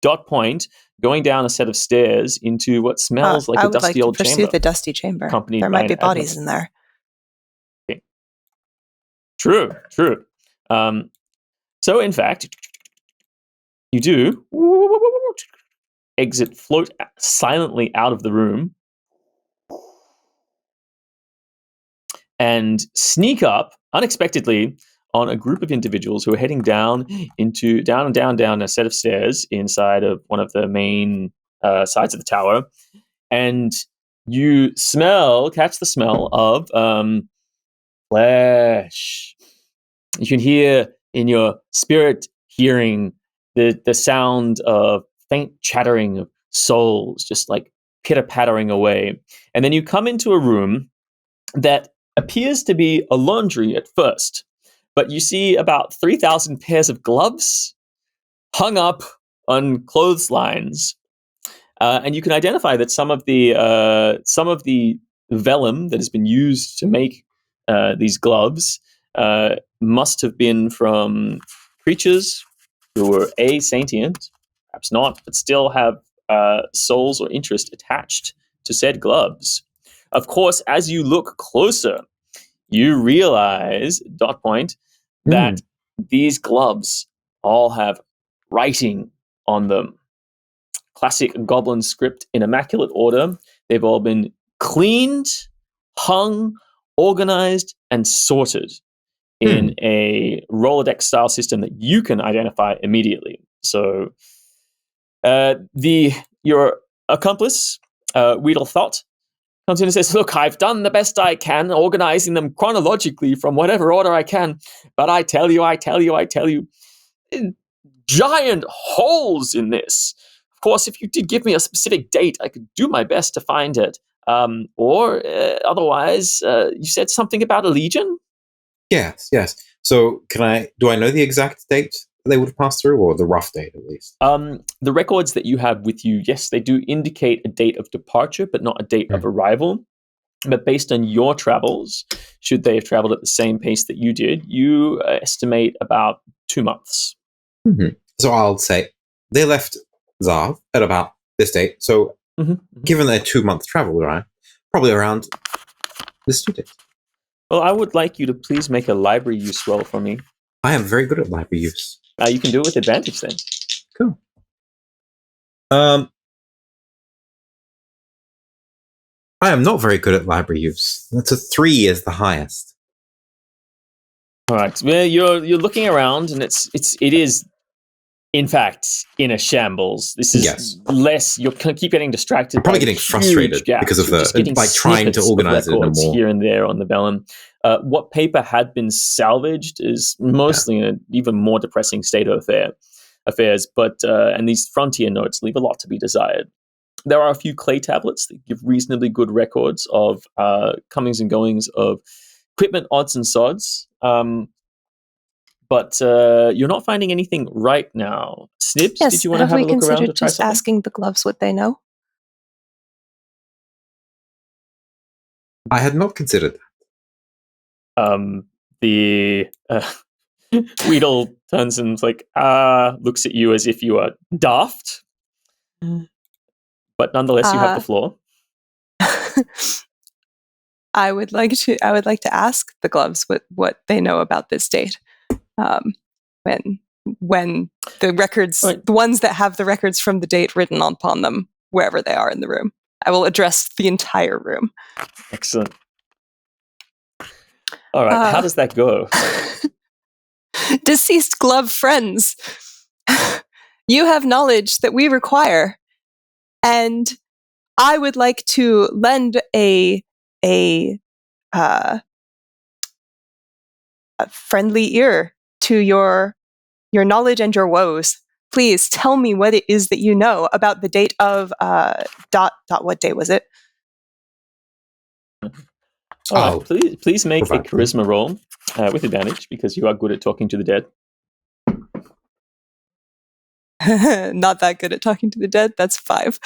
Dot Point going down a set of stairs into what smells like a dusty old chamber. I would like to pursue the dusty chamber. Accompanied There by might be an bodies admiral. in there. Okay. True. So, in fact, you do float silently out of the room and sneak up unexpectedly on a group of individuals who are heading down a set of stairs inside of one of the main sides of the tower. And you catch the smell of flesh. You can hear in your spirit hearing the sound of faint chattering of souls, just like pitter-pattering away. And then you come into a room that appears to be a laundry at first, but you see about 3,000 pairs of gloves hung up on clotheslines. And you can identify that some of the vellum that has been used to make these gloves must have been from creatures who were sentient, perhaps not, but still have souls or interest attached to said gloves. Of course, as you look closer, you realize, Dot Point, that these gloves all have writing on them. Classic goblin script in immaculate order. They've all been cleaned, hung, organized, and sorted in a Rolodex style system that you can identify immediately. So your accomplice, Weedle Thought, comes in and says, "Look, I've done the best I can, organizing them chronologically from whatever order I can. But I tell you, giant holes in this. Of course, if you did give me a specific date, I could do my best to find it. Otherwise, you said something about a legion?" Yes. So do I know the exact date they would pass through, or the rough date at least? The records that you have with you, yes, they do indicate a date of departure, but not a date of arrival. But based on your travels, should they have traveled at the same pace that you did, you estimate about 2 months. So I'll say they left Zarth at about this date. So given their 2-month travel, right, probably around this due date. Well, I would like you to please make a library use roll for me. I am very good at library use. You can do it with advantage then. Cool. I am not very good at library use. That's a 3 is the highest. All right. Well, you're looking around, and it is, in fact, in a shambles. This is Yes. less. You keep getting distracted. I'm probably by getting huge frustrated gaps. because of You're just getting trying to snippets of organize it in a records more. here and there on the vellum. What paper had been salvaged is mostly in an even more depressing state of affairs. But and these frontier notes leave a lot to be desired. There are a few clay tablets that give reasonably good records of comings and goings of equipment, odds and sods. But you're not finding anything right now. Snips, Yes, did you want to have have a we look around to considered try just something? asking the gloves what they know? I had not considered that. The Weedle turns and is like, looks at you as if you are daft. But nonetheless, you have the floor. I would like to ask the gloves what they know about this date. When the records, Right. the ones that have the records from the date written upon them, wherever they are in the room, I will address the entire room. Excellent. All right, how does that go? Deceased glove friends, you have knowledge that we require, and I would like to lend a friendly ear to your knowledge and your woes. Please tell me what it is that you know about the date of what day was it? All right, please make a provide them. charisma roll with advantage because you are good at talking to the dead. Not that good at talking to the dead. That's 5.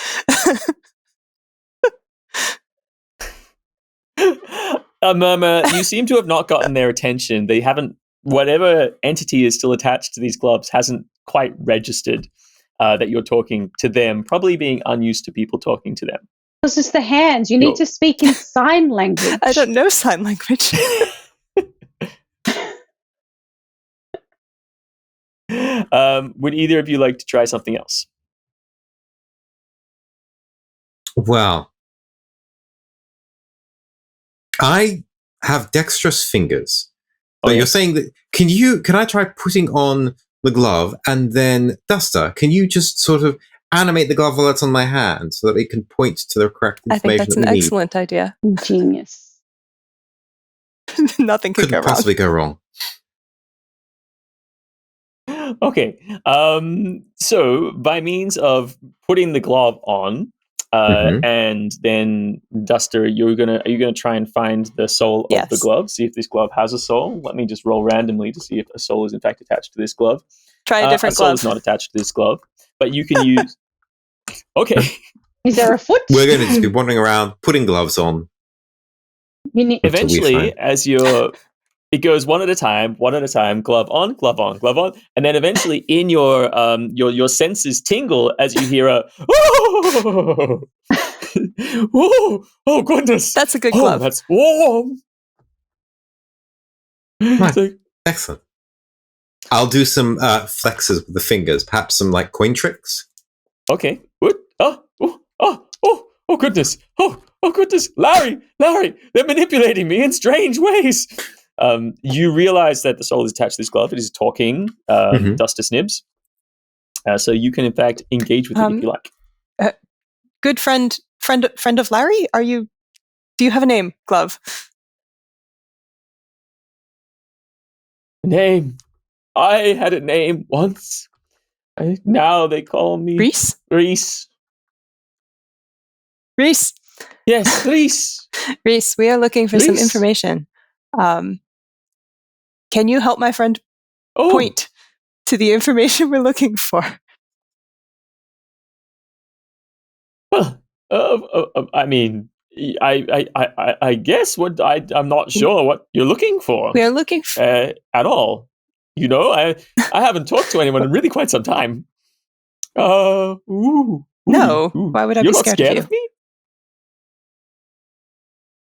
A murmur. You seem to have not gotten their attention. They haven't. Whatever entity is still attached to these gloves hasn't quite registered that you're talking to them. Probably being unused to people talking to them. It's just the hands. You need to speak in sign language. I don't know sign language. Would either of you like to try something else? Well, I have dexterous fingers. But you're saying that can I try putting on the glove and then Duster, can you just sort of animate the glove while it's on my hand so that it can point to the correct I think information that's that an we need? excellent idea. Genius. Nothing could Couldn't go wrong. possibly go wrong. Okay. So by means of putting the glove on, and then Duster, are you gonna try and find the soul of the glove? See if this glove has a soul. Let me just roll randomly to see if a soul is in fact attached to this glove. Try a different soul glove. is not attached to this glove, but you can use. Okay. Is there a foot? We're going to just be wandering around, putting gloves on. You need- Eventually, as it goes one at a time, glove on, glove on, glove on, and then eventually in your senses tingle as you hear a oh, oh goodness, That's a good glove. That's warm. Right. So, Excellent. I'll do some flexes with the fingers, perhaps some like coin tricks. okay, good. Oh goodness, oh goodness, Larry, they're manipulating me in strange ways. You realize that the soul is attached to this glove. It is talking Duster Snibs. So you can, in fact, engage with it if you like. Good friend of Larry? Do you have a name, Glove? Name. I had a name once. Now they call me Reese? Reese. Reese. Yes, Reese. Reese, we are looking for some Reese. information. Can you help my friend point to the information we're looking for? Well, I mean, I guess I'm not sure what you're looking for. We are looking for at all. You know, I haven't talked to anyone in really quite some time. No. Why would I You're be not scared of you? me?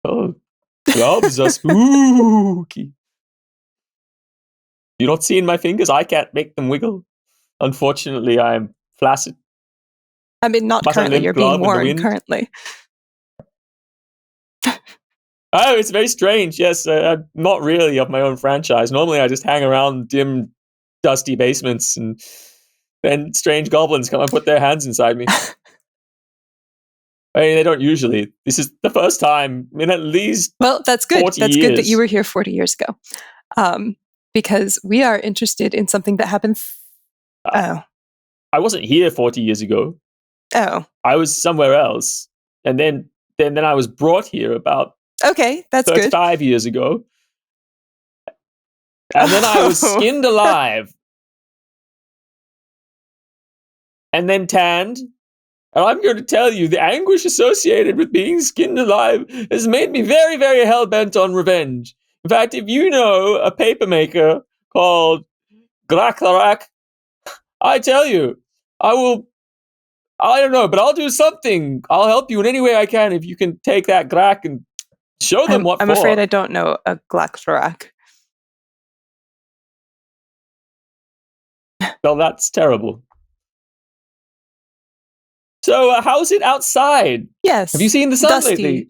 Oh, gloves are spooky. You not seeing my fingers? I can't make them wiggle. Unfortunately, I'm flaccid. I mean, not But a currently. limp You're glove being in the worn wind. currently. Oh, it's very strange. Yes, not really of my own franchise. Normally, I just hang around dim, dusty basements, and then strange goblins come and put their hands inside me. I mean, they don't usually. This is the first time in at least Well, that's good. 40 That's good that you years. were here 40 years ago. Because we are interested in something that happened. I wasn't here 40 years ago. Oh. I was somewhere else. And then I was brought here about Okay, that's good. 35 years ago. And then I was skinned alive. And then tanned. And I'm going to tell you, the anguish associated with being skinned alive has made me very, very hell-bent on revenge. In fact, if you know a papermaker called Glaclarak, I tell you, I don't know, but I'll do something. I'll help you in any way I can if you can take that Glak and show them what I'm for. afraid I don't know a Glaclarak. Well, that's terrible. So, how's it outside? Yes. Have you seen the sun dusty, lately?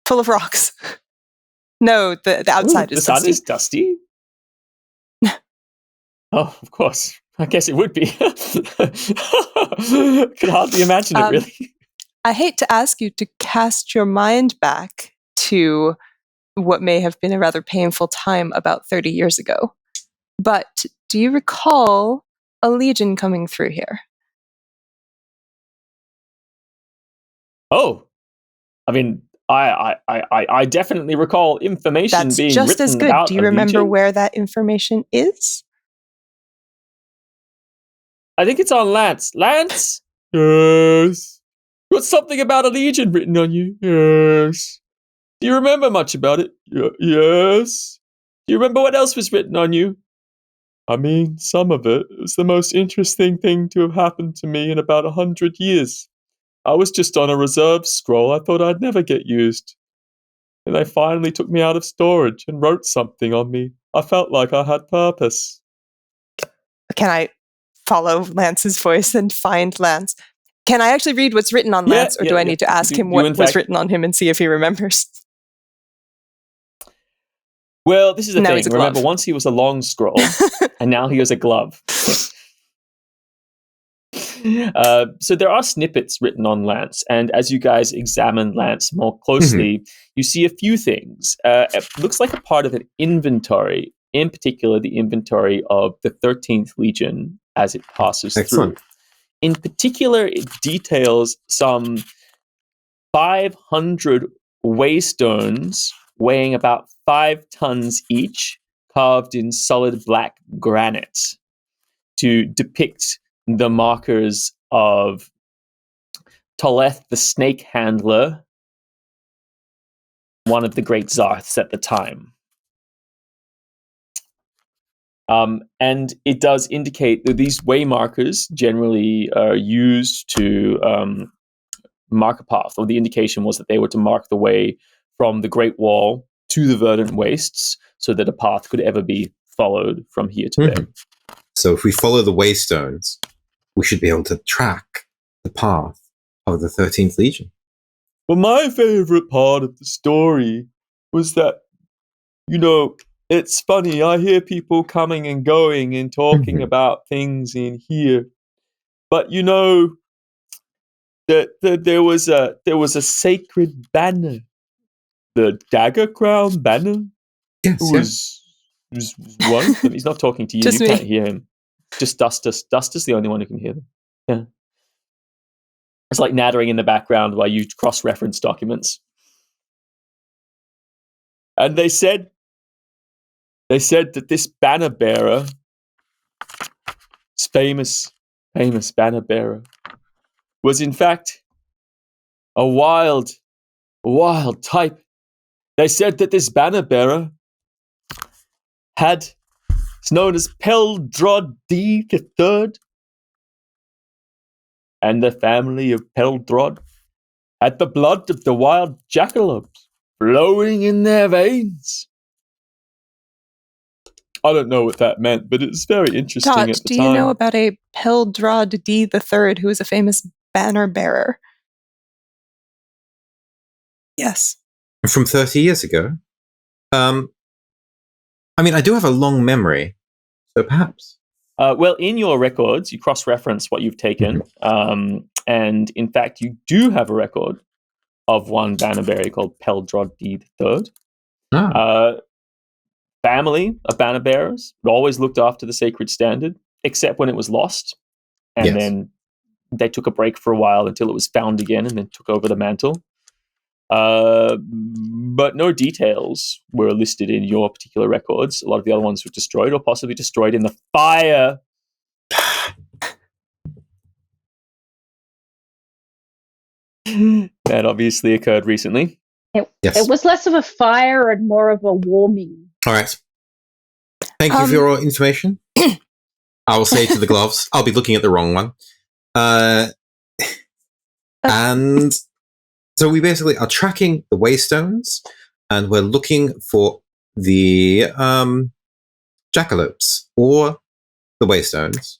Full of rocks. No, the outside Ooh, is the sun dusty. is dusty? Oh, of course. I guess it would be. Could hardly imagine it, really. I hate to ask you to cast your mind back to what may have been a rather painful time about 30 years ago. But do you recall a legion coming through here? Oh, I mean, I definitely recall information That's being just written as good. about Do you a remember legion. where that information is? I think it's on Lance. Lance? Yes. Got something about a legion written on you? Yes. Do you remember much about it? Yes. Do you remember what else was written on you? I mean, some of it. It was the most interesting thing to have happened to me in about 100 years. I was just on a reserve scroll. I thought I'd never get used. And they finally took me out of storage and wrote something on me. I felt like I had purpose. Can I follow Lance's voice and find Lance? Can I actually read what's written on Lance, or do I need to ask him what was written on him and see if he remembers? Well, this is the Now thing. he's a glove. Remember, once he was a long scroll, and now he is a glove. So there are snippets written on Lance, and as you guys examine Lance more closely, you see a few things. It looks like a part of an inventory, in particular the inventory of the 13th Legion as it passes Excellent. through. In particular, it details some 500 waystones weighing about 5 tons each, carved in solid black granite to depict the markers of Toleth the Snake Handler, one of the great Zarths at the time. And it does indicate that these way markers generally are used to mark a path, or the indication was that they were to mark the way from the Great Wall to the Verdant Wastes so that a path could ever be followed from here to there. So if we follow the waystones, we should be able to track the path of the 13th Legion. Well, my favorite part of the story was that, you know, it's funny, I hear people coming and going and talking about things in here. But you know that there was a sacred banner, the Dagger Crown banner. Yes, was one of them. He's not talking to you. Just you me. can't hear him. Just Dustus. Dustus the only one who can hear them. Yeah. It's like nattering in the background while you cross-reference documents. And they said that this banner bearer, this famous banner bearer, was in fact a wild type. They said that this banner bearer is known as Peldrod D III, and the family of Peldrod had the blood of the wild jackalopes flowing in their veins. I don't know what that meant, but it was very interesting Dot, at the do time. you know about a Peldrod D III who was a famous banner bearer? Yes. from 30 years ago. I mean, I do have a long memory, so perhaps. Well, in your records, you cross-reference what you've taken, and in fact, you do have a record of one Bannerberry called Peldrod III. Family of banner bearers always looked after the sacred standard, except when it was lost, and then they took a break for a while until it was found again, and then took over the mantle. But no details were listed in your particular records. A lot of the other ones were destroyed or possibly destroyed in the fire. That obviously occurred recently. It was less of a fire and more of a warming. All right. Thank you for your information. I will say to the gloves, I'll be looking at the wrong one. And so we basically are tracking the waystones, and we're looking for the jackalopes or the waystones.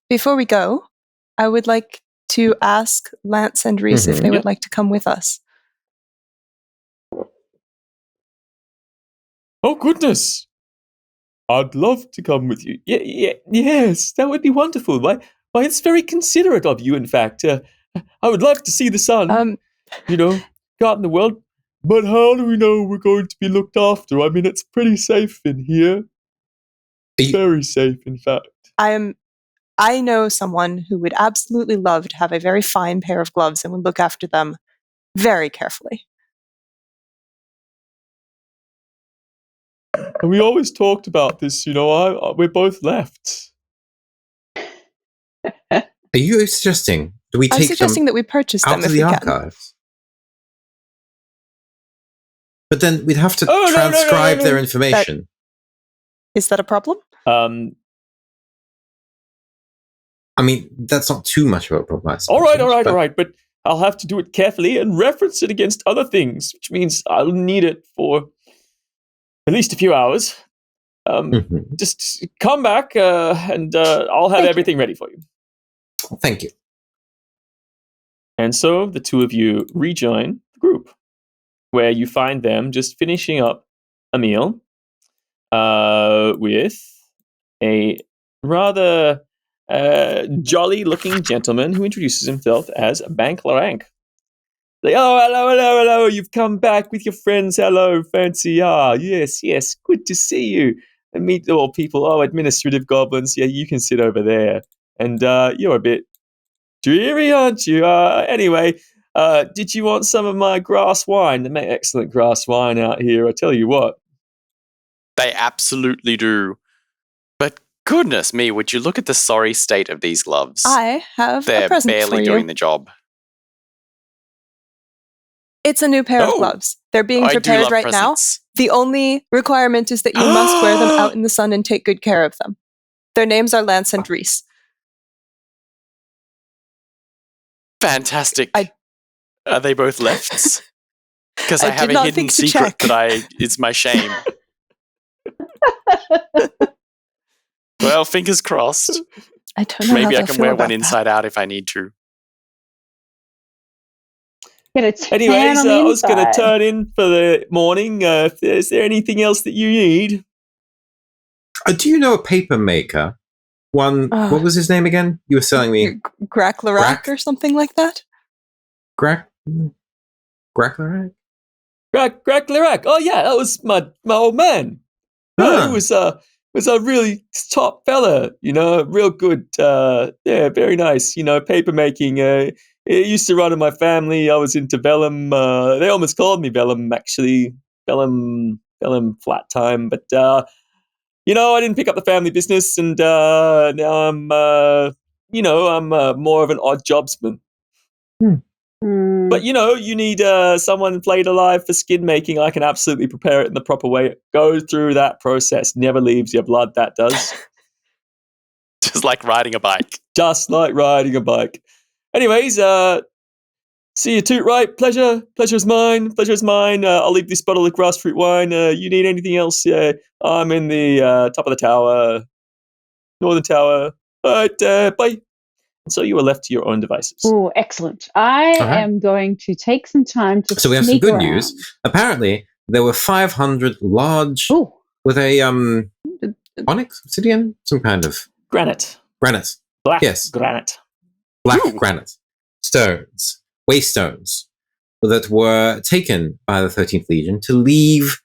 Before we go, I would like to ask Lance and Reese if they would like to come with us. Oh, goodness. I'd love to come with you. Yes, that would be wonderful. Why, it's very considerate of you, in fact. I would love to see the sun, go out in the world. But how do we know we're going to be looked after? I mean, it's pretty safe in here. Very safe, in fact. I know someone who would absolutely love to have a very fine pair of gloves and would look after them very carefully. And we always talked about this, we're both left. Are you suggesting that we take them that we purchase them out of the archives? But then we'd have to transcribe their information. Is that a problem? I mean, that's not too much of a problem. All right. But I'll have to do it carefully and reference it against other things, which means I'll need it for at least a few hours. Just come back and I'll have everything ready for you. Thank you. And so the two of you rejoin the group, where you find them just finishing up a meal with a rather jolly-looking gentleman who introduces himself as Bank Larank. Like, oh, hello, you've come back with your friends. Hello, fancy. Yes, good to see you. And meet all people. Oh, administrative goblins. Yeah, you can sit over there. And you're a bit dreary, aren't you? Anyway, did you want some of my grass wine? They make excellent grass wine out here, I tell you what. They absolutely do. But goodness me, would you look at the sorry state of these gloves? I have They're a present barely for doing you. the job. It's a new pair of gloves. They're being I do prepared love right presents. now. The only requirement is that you must wear them out in the sun and take good care of them. Their names are Lance and Reese. Fantastic. Are they both lefts? Because I have a hidden secret that it's my shame. Well, fingers crossed. I don't know. Maybe I can wear one inside out if I need to. Anyways, I was going to turn in for the morning. Is there anything else that you need? Do you know a paper maker? What was his name again? You were selling me Grack or something like that. Grack. Oh yeah, that was my old man. He was a really top fella, real good. Very nice. Paper making. It used to run in my family. I was into vellum. They almost called me vellum, actually. Vellum flat time. But, I didn't pick up the family business, and now I'm, I'm more of an odd jobsman. But, you need someone flayed alive for skin making. I can absolutely prepare it in the proper way. Go through that process. Never leaves your blood, that does. Just like riding a bike. Just like riding a bike. Anyways, see you toot right. Pleasure's mine. I'll leave this bottle of grassfruit wine. You need anything else? Yeah, I'm in the top of the tower, northern tower. All right, bye. So you are left to your own devices. Oh, excellent. I All right. am going to take some time to So we have some sneak good around. news. Apparently, there were 500 large Oh, with a onyx, obsidian, some kind of Granite. granite, Black Yes. granite. black Ooh. granite stones, waystones that were taken by the 13th Legion to leave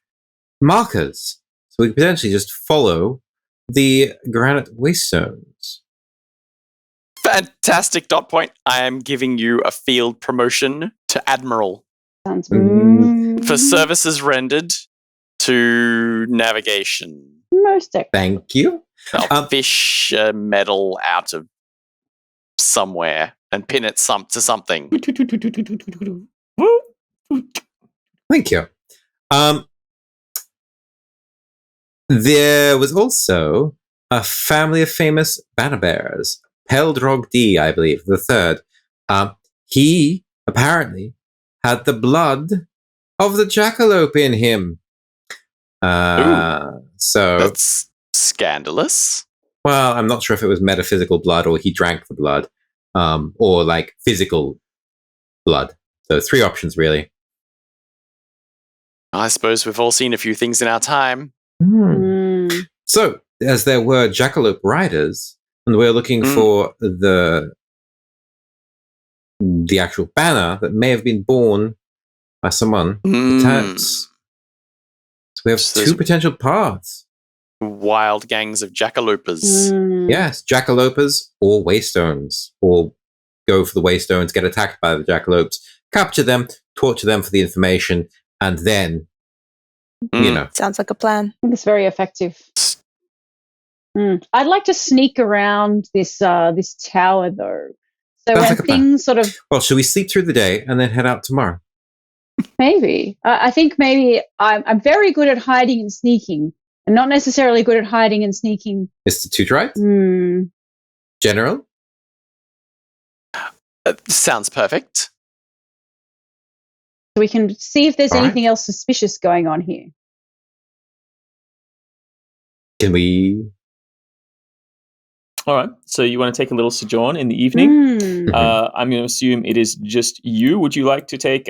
markers. So we could potentially just follow the granite waystones. Fantastic dot point. I am giving you a field promotion to Admiral sounds for services rendered to navigation. most excellent. Thank you. I'll fish a medal out of somewhere and pin it to something. Thank you. There was also a family of famous banner bearers. Peldrog D, I believe, the third. He apparently had the blood of the jackalope in him. So, That's scandalous. well, I'm not sure if it was metaphysical blood or he drank the blood, or like physical blood. So 3 options, really. I suppose we've all seen a few things in our time. So, as there were jackalope riders, and we're looking for the actual banner that may have been borne by someone, perhaps. So we have So 2 potential paths. Wild gangs of jackalopers. Yes, jackalopers or waystones, or go for the waystones, get attacked by the jackalopes, capture them, torture them for the information, and then, you know. Sounds like a plan. I think it's very effective. I'd like to sneak around this this tower though. So Sounds when like a plan. things sort of Well, should we sleep through the day and then head out tomorrow? maybe I think maybe I'm very good at hiding and sneaking, and not necessarily good at hiding and sneaking. Mr. Tootright? General? Sounds perfect. So we can see if there's All right. anything else suspicious going on here. Can we? All right. So you want to take a little sojourn in the evening? I'm going to assume it is just you. Would you like to take?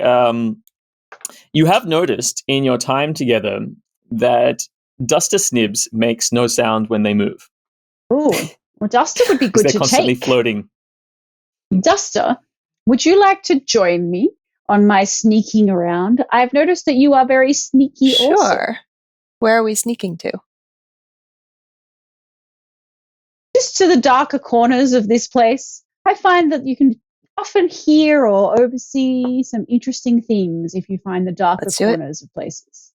You have noticed in your time together that Duster Snibs makes no sound when they move. Oh, well, Duster would be good They're to constantly take. floating. Duster, would you like to join me on my sneaking around? I've noticed that you are very sneaky also. Sure. Where are we sneaking to? Just to the darker corners of this place. I find that you can often hear or oversee some interesting things if you find the darker Let's do it. corners of places.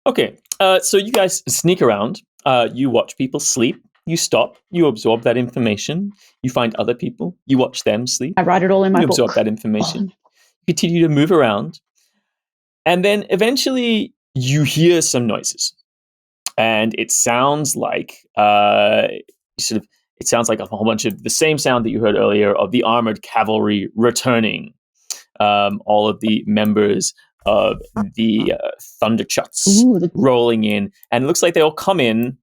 Okay. So you guys sneak around. You watch people sleep. You stop. You absorb that information. You find other people. You watch them sleep. I write it all in my You book. absorb that information. You continue to move around. And then eventually you hear some noises. And it sounds like it sounds like a whole bunch of the same sound that you heard earlier of the armored cavalry returning. All of the members of the Thunderchucks rolling in, and it looks like they all come in,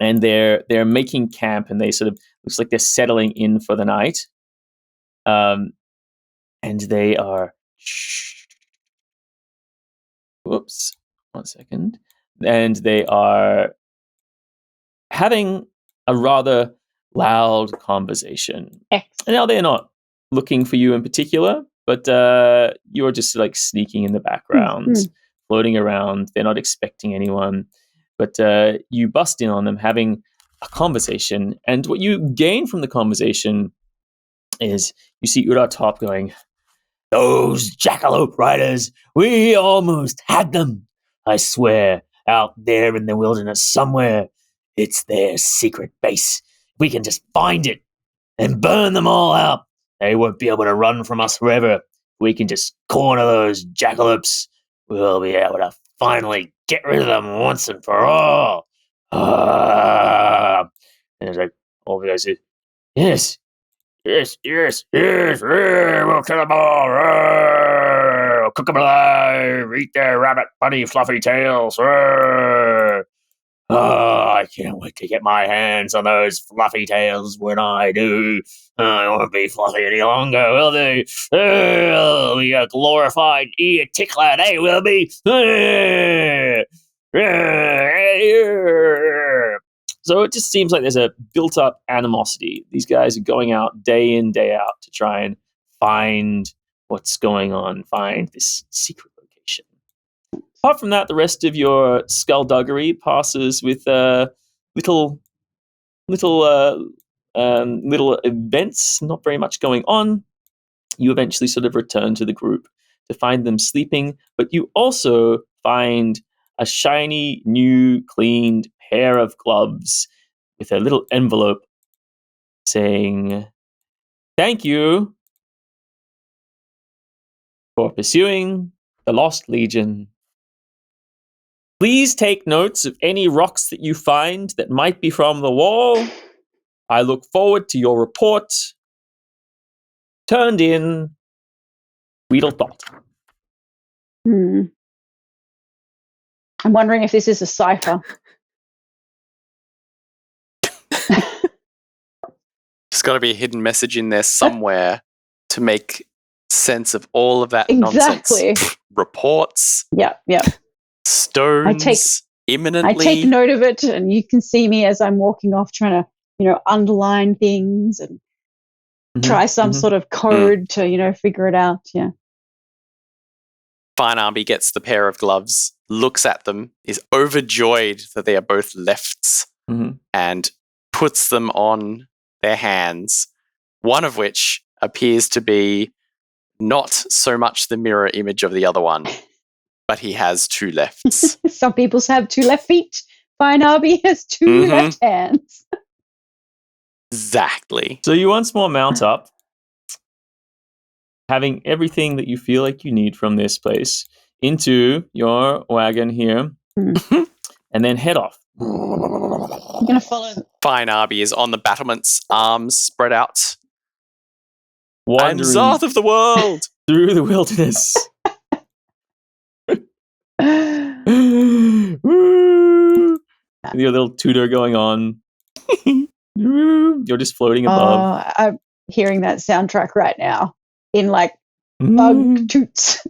and they're making camp, and they sort of looks like they're settling in for the night. And they are. Whoops! 1 second. And they are having a rather loud conversation. Excellent. Now they're not looking for you in particular, but you're just like sneaking in the background, floating around. They're not expecting anyone, but you bust in on them having a conversation. And what you gain from the conversation is you see Uratop going, "Those jackalope riders, we almost had them. I swear, out there in the wilderness somewhere, it's their secret base. We can just find it and burn them all out. They won't be able to run from us forever. We can just corner those jackalopes. We'll be able to finally get rid of them once and for all." And it's like, all of you guys say, yes, we'll kill them all. We'll cook them alive, eat their rabbit, bunny, fluffy tails. Oh, I can't wait to get my hands on those fluffy tails when I do. I won't be fluffy any longer, will they? They'll be a glorified ear tickler, they will be. So it just seems like there's a built-up animosity. These guys are going out day in, day out to try and find what's going on, find this secret location. Apart from that, the rest of your skullduggery passes with little events, not very much going on. You eventually sort of return to the group to find them sleeping, but you also find a shiny, new, cleaned pair of gloves with a little envelope saying, "Thank you for pursuing the Lost Legion. Please take notes of any rocks that you find that might be from the wall. I look forward to your report. Turned in, Tweedledot." I'm wondering if this is a cipher. There's got to be a hidden message in there somewhere to make sense of all of that Exactly. nonsense. Reports, Yep. stones, imminently. I take note of it, and you can see me as I'm walking off trying to, underline things and try some sort of code to, figure it out. Yeah. Fine Arby gets the pair of gloves, looks at them, is overjoyed that they are both lefts, and puts them on their hands, one of which appears to be not so much the mirror image of the other one, but he has two lefts. Some people have two left feet. Fine Arby has two left hands. Exactly. So you once more mount up, having everything that you feel like you need from this place into your wagon here, and then head off. I'm going to follow. Fine Arby is on the battlements, arms spread out. I'm Wandering Zarth of the world! through the wilderness. Woo! With your little tutor going on. You're just floating above. I'm hearing that soundtrack right now in like bug toots.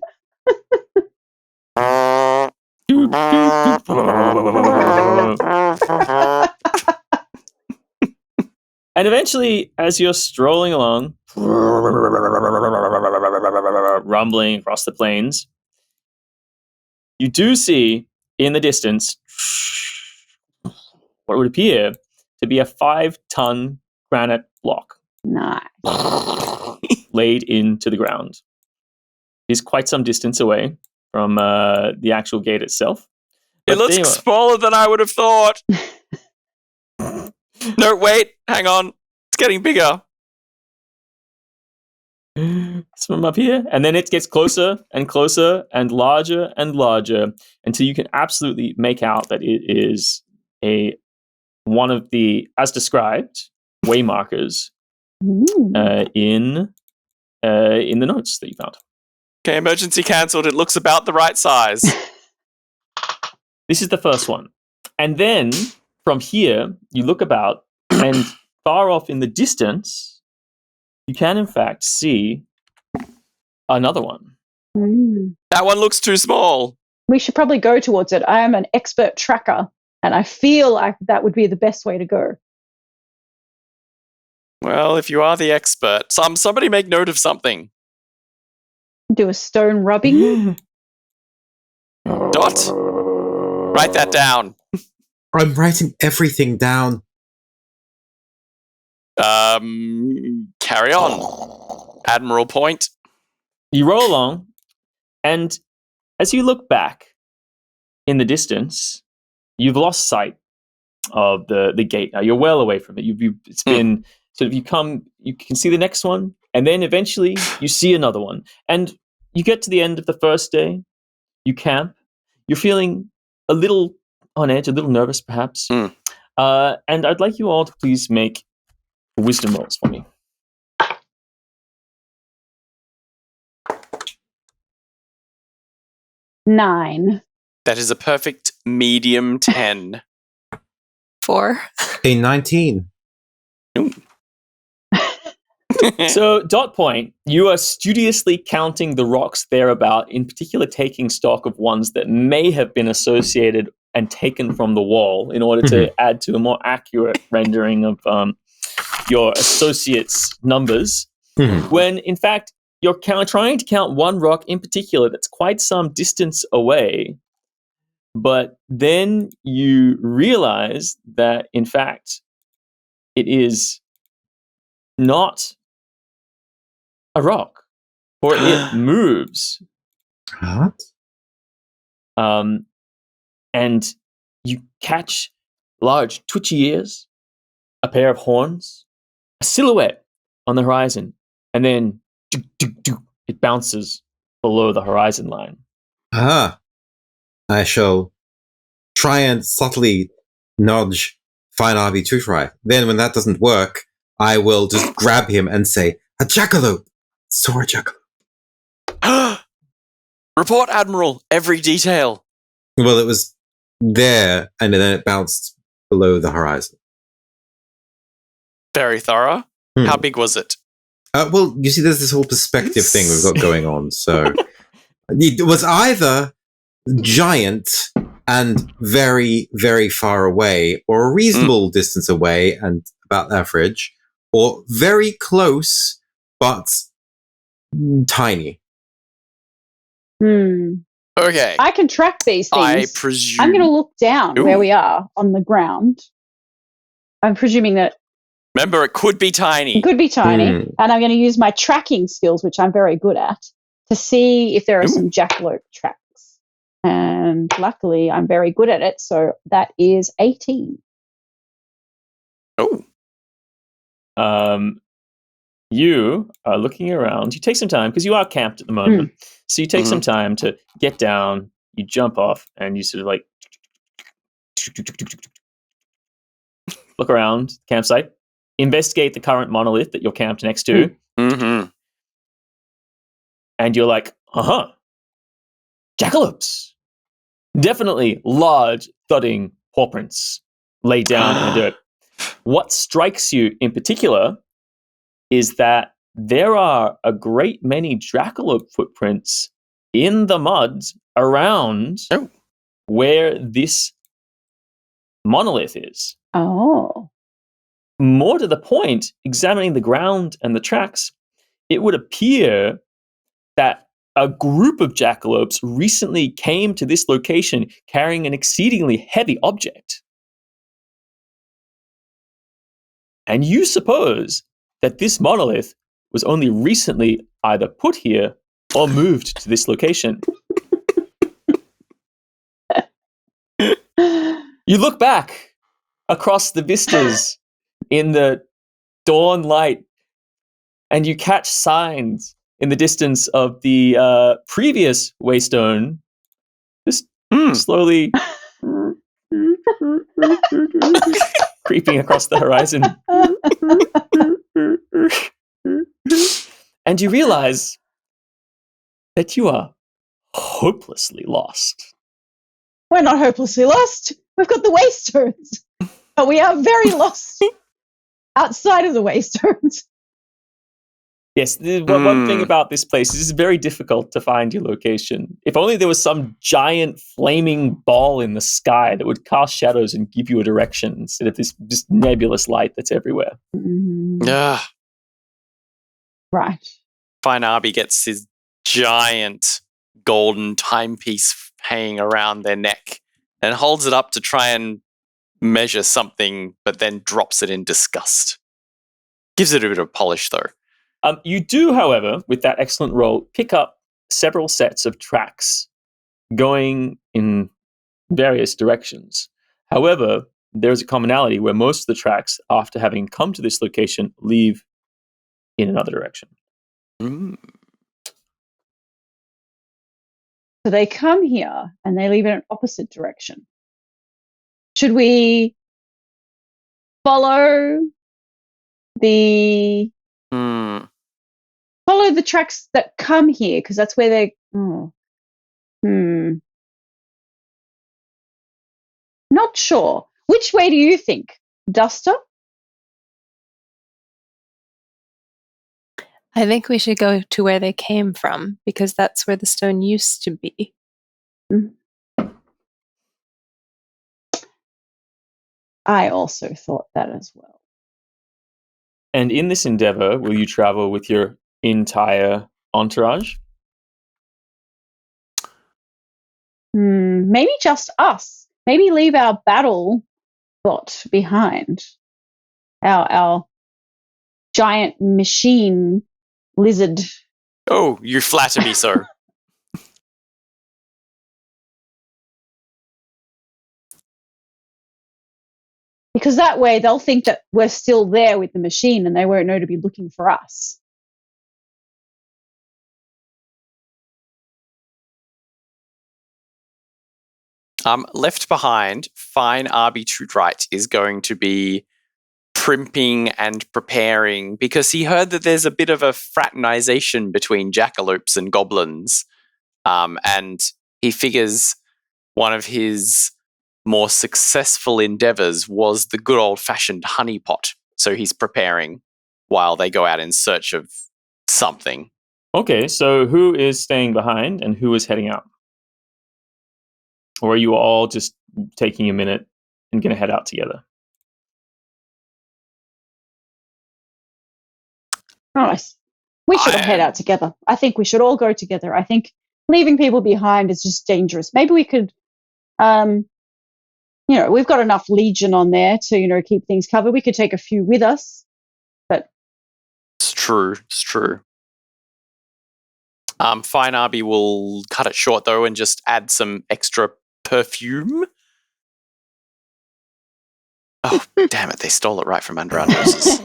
And eventually, as you're strolling along, rumbling across the plains, you do see in the distance what would appear to be a 5-ton granite block. Nice. Laid into the ground. It is quite some distance away from the actual gate itself. It looks smaller than I would have thought. No, wait, hang on. It's getting bigger. Swim up here, and then it gets closer and closer and larger until you can absolutely make out that it is one of the, as described, waymarkers in the notes that you found. Okay, emergency cancelled. It looks about the right size. This is the first one. And then from here, you look about, and far off in the distance, you can in fact see another one. That one looks too small. We should probably go towards it. I am an expert tracker, and I feel like that would be the best way to go. Well, if you are the expert, somebody make note of something. Do a stone rubbing. Dot, write that down. I'm writing everything down. Carry on. Admiral Point. You roll along, and as you look back in the distance, you've lost sight of the gate. Now you're well away from it. It's been sort of you can see the next one, and then eventually you see another one, and you get to the end of the first day. You camp. You're feeling a little on edge, a little nervous, perhaps. And I'd like you all to please make wisdom rolls for me. 9. That is a perfect medium 10. 4. A 19. So, Dot Point, you are studiously counting the rocks thereabout, in particular taking stock of ones that may have been associated and taken from the wall in order to add to a more accurate rendering of your associates' numbers. When, in fact, you're trying to count one rock in particular that's quite some distance away, but then you realize that, in fact, it is not a rock, or it moves. What? And you catch large twitchy ears, a pair of horns, a silhouette on the horizon, and then it bounces below the horizon line. I shall try and subtly nudge Fine Arby to try. Then when that doesn't work, I will just grab him and say, a jackalope! Saw a jackalope. Report, Admiral. Every detail. Well, it was there, and then it bounced below the horizon. Very thorough. How big was it? Well, you see, there's this whole perspective thing we've got going on. So it was either giant and very, very far away, or a reasonable distance away and about average, or very close but tiny. Okay. I can track these things. I presume. I'm going to look down where we are on the ground. I'm presuming that Remember, it could be tiny. it could be tiny, and I'm going to use my tracking skills, which I'm very good at, to see if there are some jackalope tracks. And luckily, I'm very good at it, so that is 18. Oh. You are looking around. You take some time, because you are camped at the moment. So you take some time to get down, you jump off, and you sort of like look around the campsite, investigate the current monolith that you're camped next to, and you're like, jackalopes. Definitely large, thudding paw prints laid down in the dirt. What strikes you in particular is that there are a great many jackalope footprints in the mud around where this monolith is. Oh. More to the point, examining the ground and the tracks, it would appear that a group of jackalopes recently came to this location carrying an exceedingly heavy object. And you suppose that this monolith was only recently either put here or moved to this location. You look back across the vistas in the dawn light, and you catch signs in the distance of the previous waystone, just slowly creeping across the horizon. And you realize that you are hopelessly lost. We're not hopelessly lost. We've got the waystones. But we are very lost outside of the waystones. Yes, one thing about this place is it's very difficult to find your location. If only there was some giant flaming ball in the sky that would cast shadows and give you a direction instead of this just nebulous light that's everywhere. Yeah. Right. Fine Arby gets his giant golden timepiece hanging around their neck and holds it up to try and measure something, but then drops it in disgust. Gives it a bit of polish, though. You do, however, with that excellent roll, pick up several sets of tracks going in various directions. However, there's a commonality where most of the tracks, after having come to this location, leave in another direction. So they come here and they leave in an opposite direction. Should we follow the tracks that come here? Because that's where they. Not sure. Which way do you think? Duster? I think we should go to where they came from, because that's where the stone used to be. I also thought that as well. And in this endeavor, will you travel with your entire entourage? Maybe just us. Maybe leave our battle bot behind. Our giant machine lizard. Oh, you flatter me so. Because that way they'll think that we're still there with the machine and they won't know to be looking for us. Left behind, fine Arby Trutright is going to be primping and preparing because he heard that there's a bit of a fraternization between jackalopes and goblins. And he figures one of his more successful endeavors was the good old-fashioned honeypot. So he's preparing while they go out in search of something. Okay, so who is staying behind and who is heading out? Or are you all just taking a minute and going to head out together? Nice. We should all head out together. I think we should all go together. I think leaving people behind is just dangerous. Maybe we could, we've got enough legion on there to, keep things covered. We could take a few with us, but It's true. Fine Arby will cut it short though and just add some extra perfume. Oh, damn it! They stole it right from under our noses.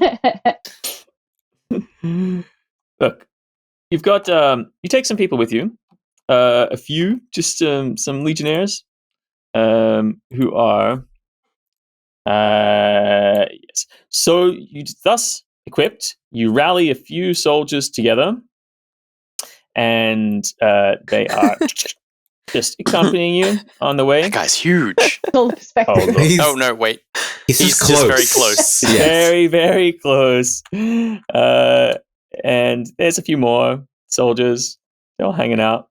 Look, you've got you take some people with you, a few, just some legionnaires, who are yes. So you thus equipped, you rally a few soldiers together, and they are just accompanying you on the way. That guy's huge. full perspective. Oh, look. Oh no, wait. He's He's just just close. very close. Yes. Very, very close. And there's a few more soldiers. They're all hanging out.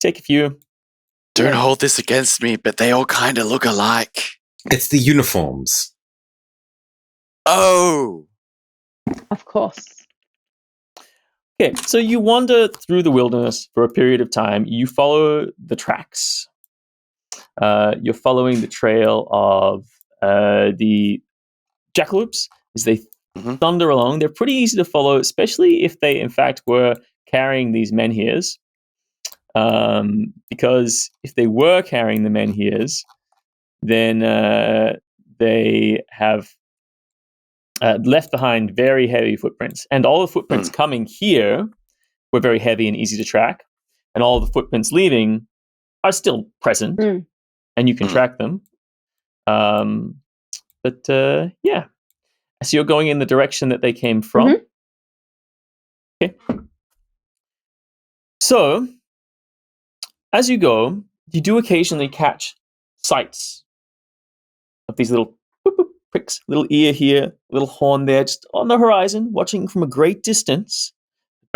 Take a few. Don't hold this against me, but they all kind of look alike. It's the uniforms. Oh, Of course. Okay, so you wander through the wilderness for a period of time. You follow the tracks. You're following the trail of the jackalopes as they thunder along. They're pretty easy to follow, especially if they, in fact, were carrying these menhirs. Because if they were carrying the menhirs, then they have left behind very heavy footprints. And all the footprints coming here were very heavy and easy to track. And all the footprints leaving are still present, and you can track them. But yeah. So you're going in the direction that they came from. Okay. So, as you go, you do occasionally catch sights of these little boop, boop, pricks, little ear here, little horn there, just on the horizon, watching from a great distance.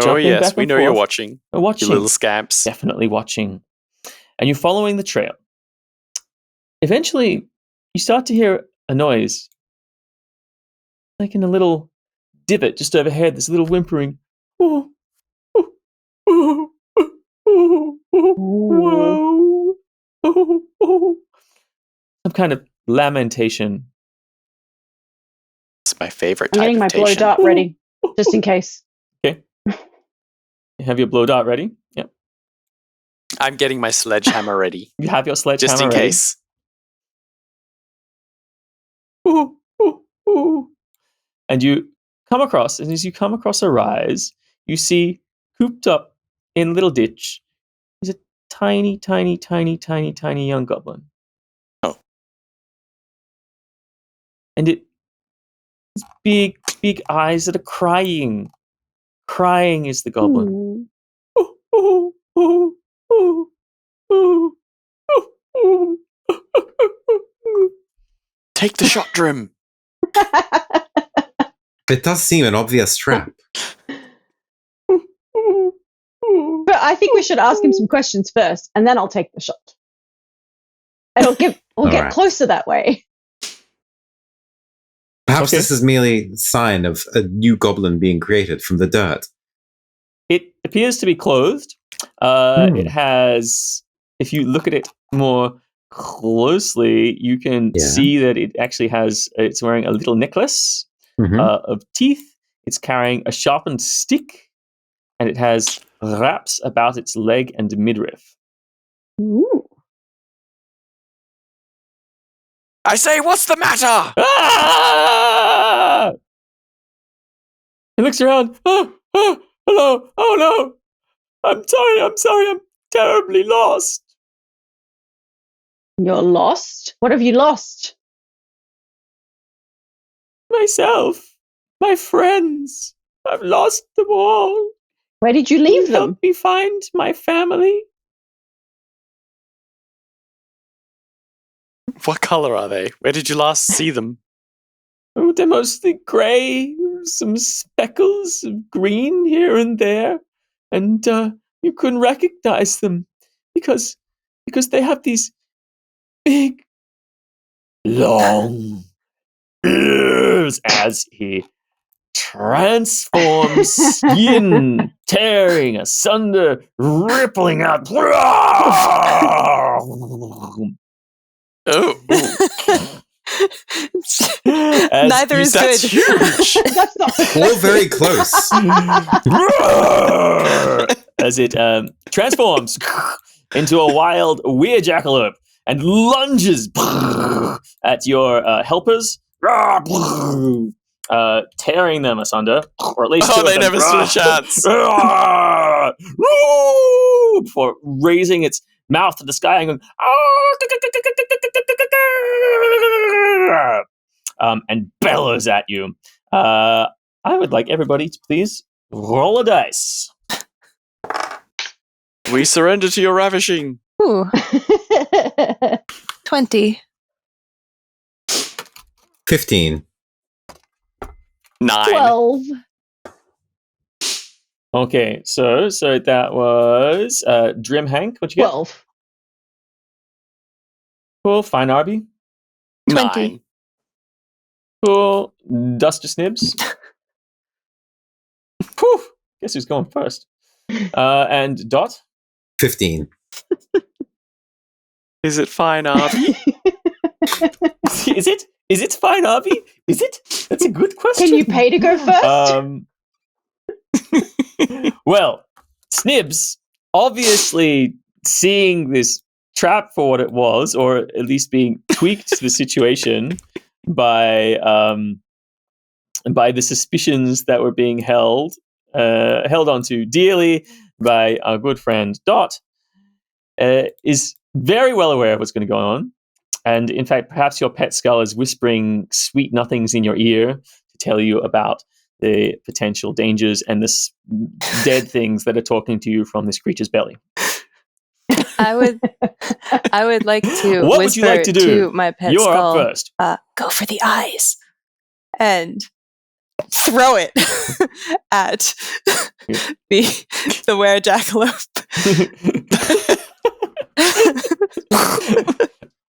oh yes, back we and know you're forth. watching. They're watching. You little scamps. Definitely watching. And you're following the trail. Eventually, you start to hear a noise. Like in a little divot just overhead, this little whimpering. Oh, oh, oh, oh, oh, oh, oh. Some kind of lamentation. It's my favorite I'm type getting of my blow tation. dart ready, just in case. Okay. You have your blow dart ready? Yep. I'm getting my sledgehammer ready. You have your sledgehammer Just in ready? case. Ooh, ooh, ooh. And you come across, and as you come across a rise, you see cooped up in a little ditch is a tiny, tiny, tiny, tiny, tiny young goblin. Oh. And it has big, big eyes that are crying. Crying is the goblin. Ooh, ooh, ooh, ooh, ooh, ooh, ooh. Take the shot, Drim. It does seem an obvious trap. But I think we should ask him some questions first, and then I'll take the shot. We'll All get right. closer that way. Perhaps Okay. this is merely a sign of a new goblin being created from the dirt. It appears to be clothed. It has, if you look at it more closely, you can Yeah. see that it actually has, it's wearing a little necklace Mhm. of teeth. It's carrying a sharpened stick, and it has wraps about its leg and midriff. Ooh. I say, what's the matter? Ah! He looks around. Oh, hello. Oh no. I'm sorry. I'm terribly lost. You're lost? What have you lost? Myself. My friends. I've lost them all. Where did you Can you leave them? help me find my family? What color are they? Where did you last see them? Oh, they're mostly grey, some speckles of green here and there, and you couldn't recognize them because they have these big, long ears as he transforms skin, tearing asunder, rippling out. Oh, As Neither is that's good. huge. That's not All very close. as it transforms into a wild weird jackalope and lunges at your helpers, tearing them asunder, or at least two Oh, of they them. never stood a chance. Before raising its mouth to the sky and going, and bellows at you. I would like everybody to please roll a dice. We surrender to your ravishing. Ooh, 20. 15. 9. 12. Okay, so that was Drim Hank. What you get? 12. Cool. Fine Arby. 20. 9. Cool. Duster Snibs. Whew. Guess who's going first? And Dot. 15. Is it fine, Arby? Is it? Is it fine, Arby? Is it? That's a good question. Can you pay to go first? Well, Snibs, obviously seeing this trap for what it was, or at least being tweaked to the situation by the suspicions that were being held onto dearly by our good friend Dot, is very well aware of what's going to go on. And in fact, perhaps your pet skull is whispering sweet nothings in your ear to tell you about the potential dangers and the dead things that are talking to you from this creature's belly. I would like to What would whisper you like to do? to my pet You're skull, up first. go for the eyes, and throw it at the were-jackalope.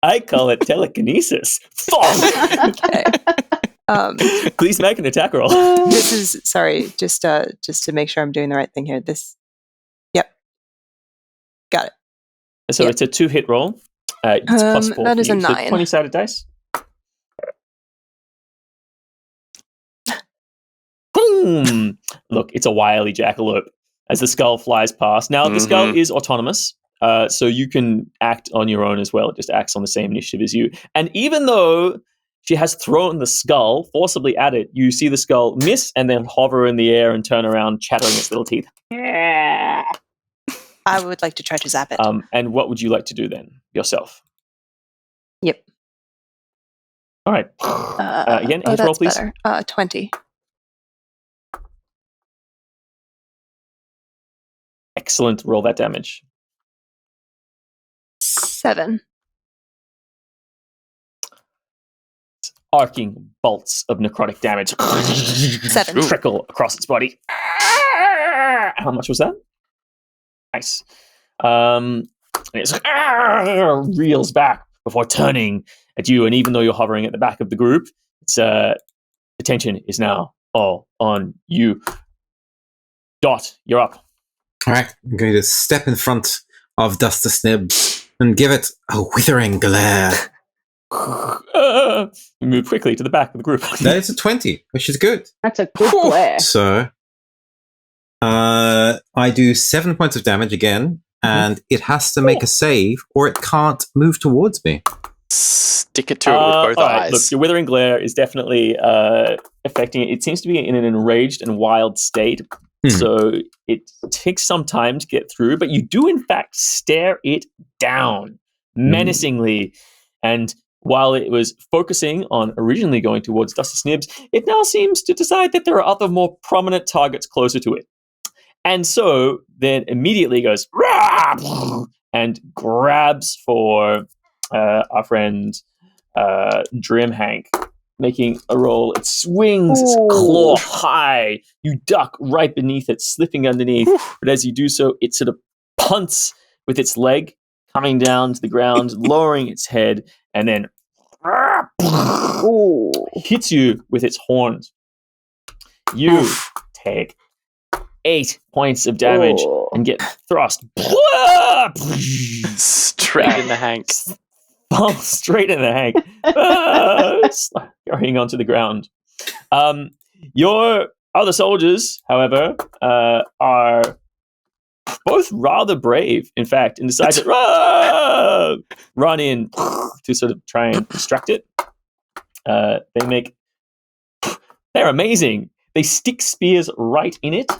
I call it telekinesis. Okay. Please make an attack roll. This is just to make sure I'm doing the right thing here. Yep, got it. So Yep. it's a 2-hit roll. It's plus 4. That is a 9. 20-sided dice. Boom! Look, it's a wily jackalope as the skull flies past. Now, the skull is autonomous, so you can act on your own as well. It just acts on the same initiative as you. And even though she has thrown the skull forcibly at it, you see the skull miss and then hover in the air and turn around, chattering its little teeth. I would like to try to zap it. And what would you like to do then, yourself? Yep. All right. Again, hit roll, please. Better. 20. Excellent. Roll that damage. 7. arcing bolts of necrotic damage 7. trickle across its body. How much was that? Nice. And it reels back before turning at you, and even though you're hovering at the back of the group, its attention is now all on you. Dot, you're up. All right, I'm going to step in front of Duster Snibs and give it a withering glare. You move quickly to the back of the group. That is a 20, which is good. That's a good glare. So, I do 7 points of damage again, and it has to make a save, or it can't move towards me. Stick it to it with both all right, eyes. look, your withering glare is definitely affecting it. It seems to be in an enraged and wild state, so it takes some time to get through, but you do in fact stare it down menacingly. And while it was focusing on originally going towards Dusty Snibs, it now seems to decide that there are other more prominent targets closer to it. And so then immediately goes and grabs for our friend Drim Hank, making a roll. It swings its claw high. You duck right beneath it, slipping underneath. But as you do so, it sort of punts with its leg, coming down to the ground, lowering its head, and then hits you with its horns. You take 8 points of damage and get thrust Straight in the Hank. straight in the Hank, going onto the ground. Your other soldiers, however, are both rather brave, in fact, and decide to run in to sort of try and distract it. They're amazing. They stick spears right in it,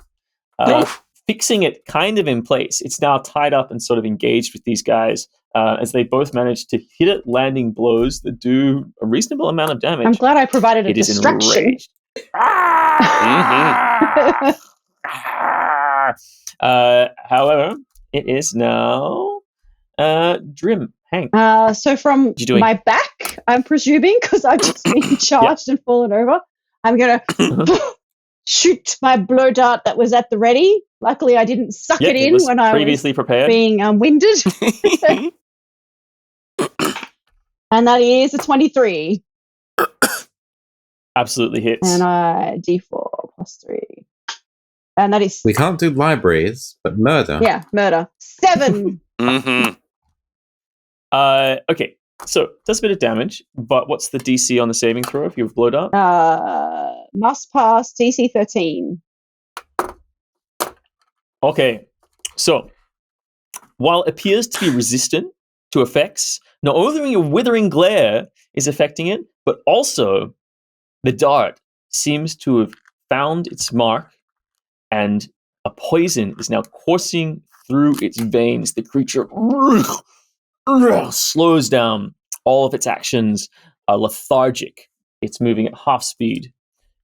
fixing it kind of in place. It's now tied up and sort of engaged with these guys as they both manage to hit it, landing blows that do a reasonable amount of damage. I'm glad I provided a It is distraction. enraged. However, it is now Drim Hank. So from you doing? my back, I'm presuming, because I've just been charged and fallen over, I'm going to shoot my blow dart that was at the ready. Luckily, I didn't suck it in when I previously was prepared. being winded. And that is a 23. Absolutely hits. And D4 plus 3. And that is... We can't do libraries, but murder. Yeah, murder. 7. Okay, so does a bit of damage, but what's the DC on the saving throw if you have blow dart? Must pass DC 13. Okay, so while it appears to be resistant to effects, not only your withering glare is affecting it, but also the dart seems to have found its mark, and a poison is now coursing through its veins. The creature slows down. All of its actions are lethargic. It's moving at half speed,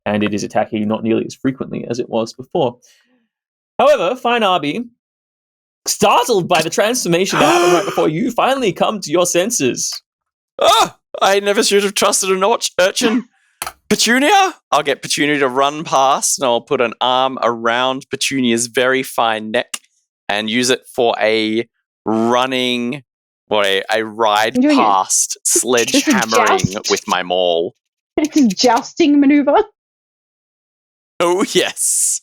and it is attacking not nearly as frequently as it was before. However, Fine Arby, startled by the transformation that happened right before you, finally come to your senses. I never should have trusted an urchin. Petunia? I'll get Petunia to run past, and I'll put an arm around Petunia's very fine neck and use it for a running, or a ride past sledgehammering with my maul. Jousting maneuver. Oh, yes.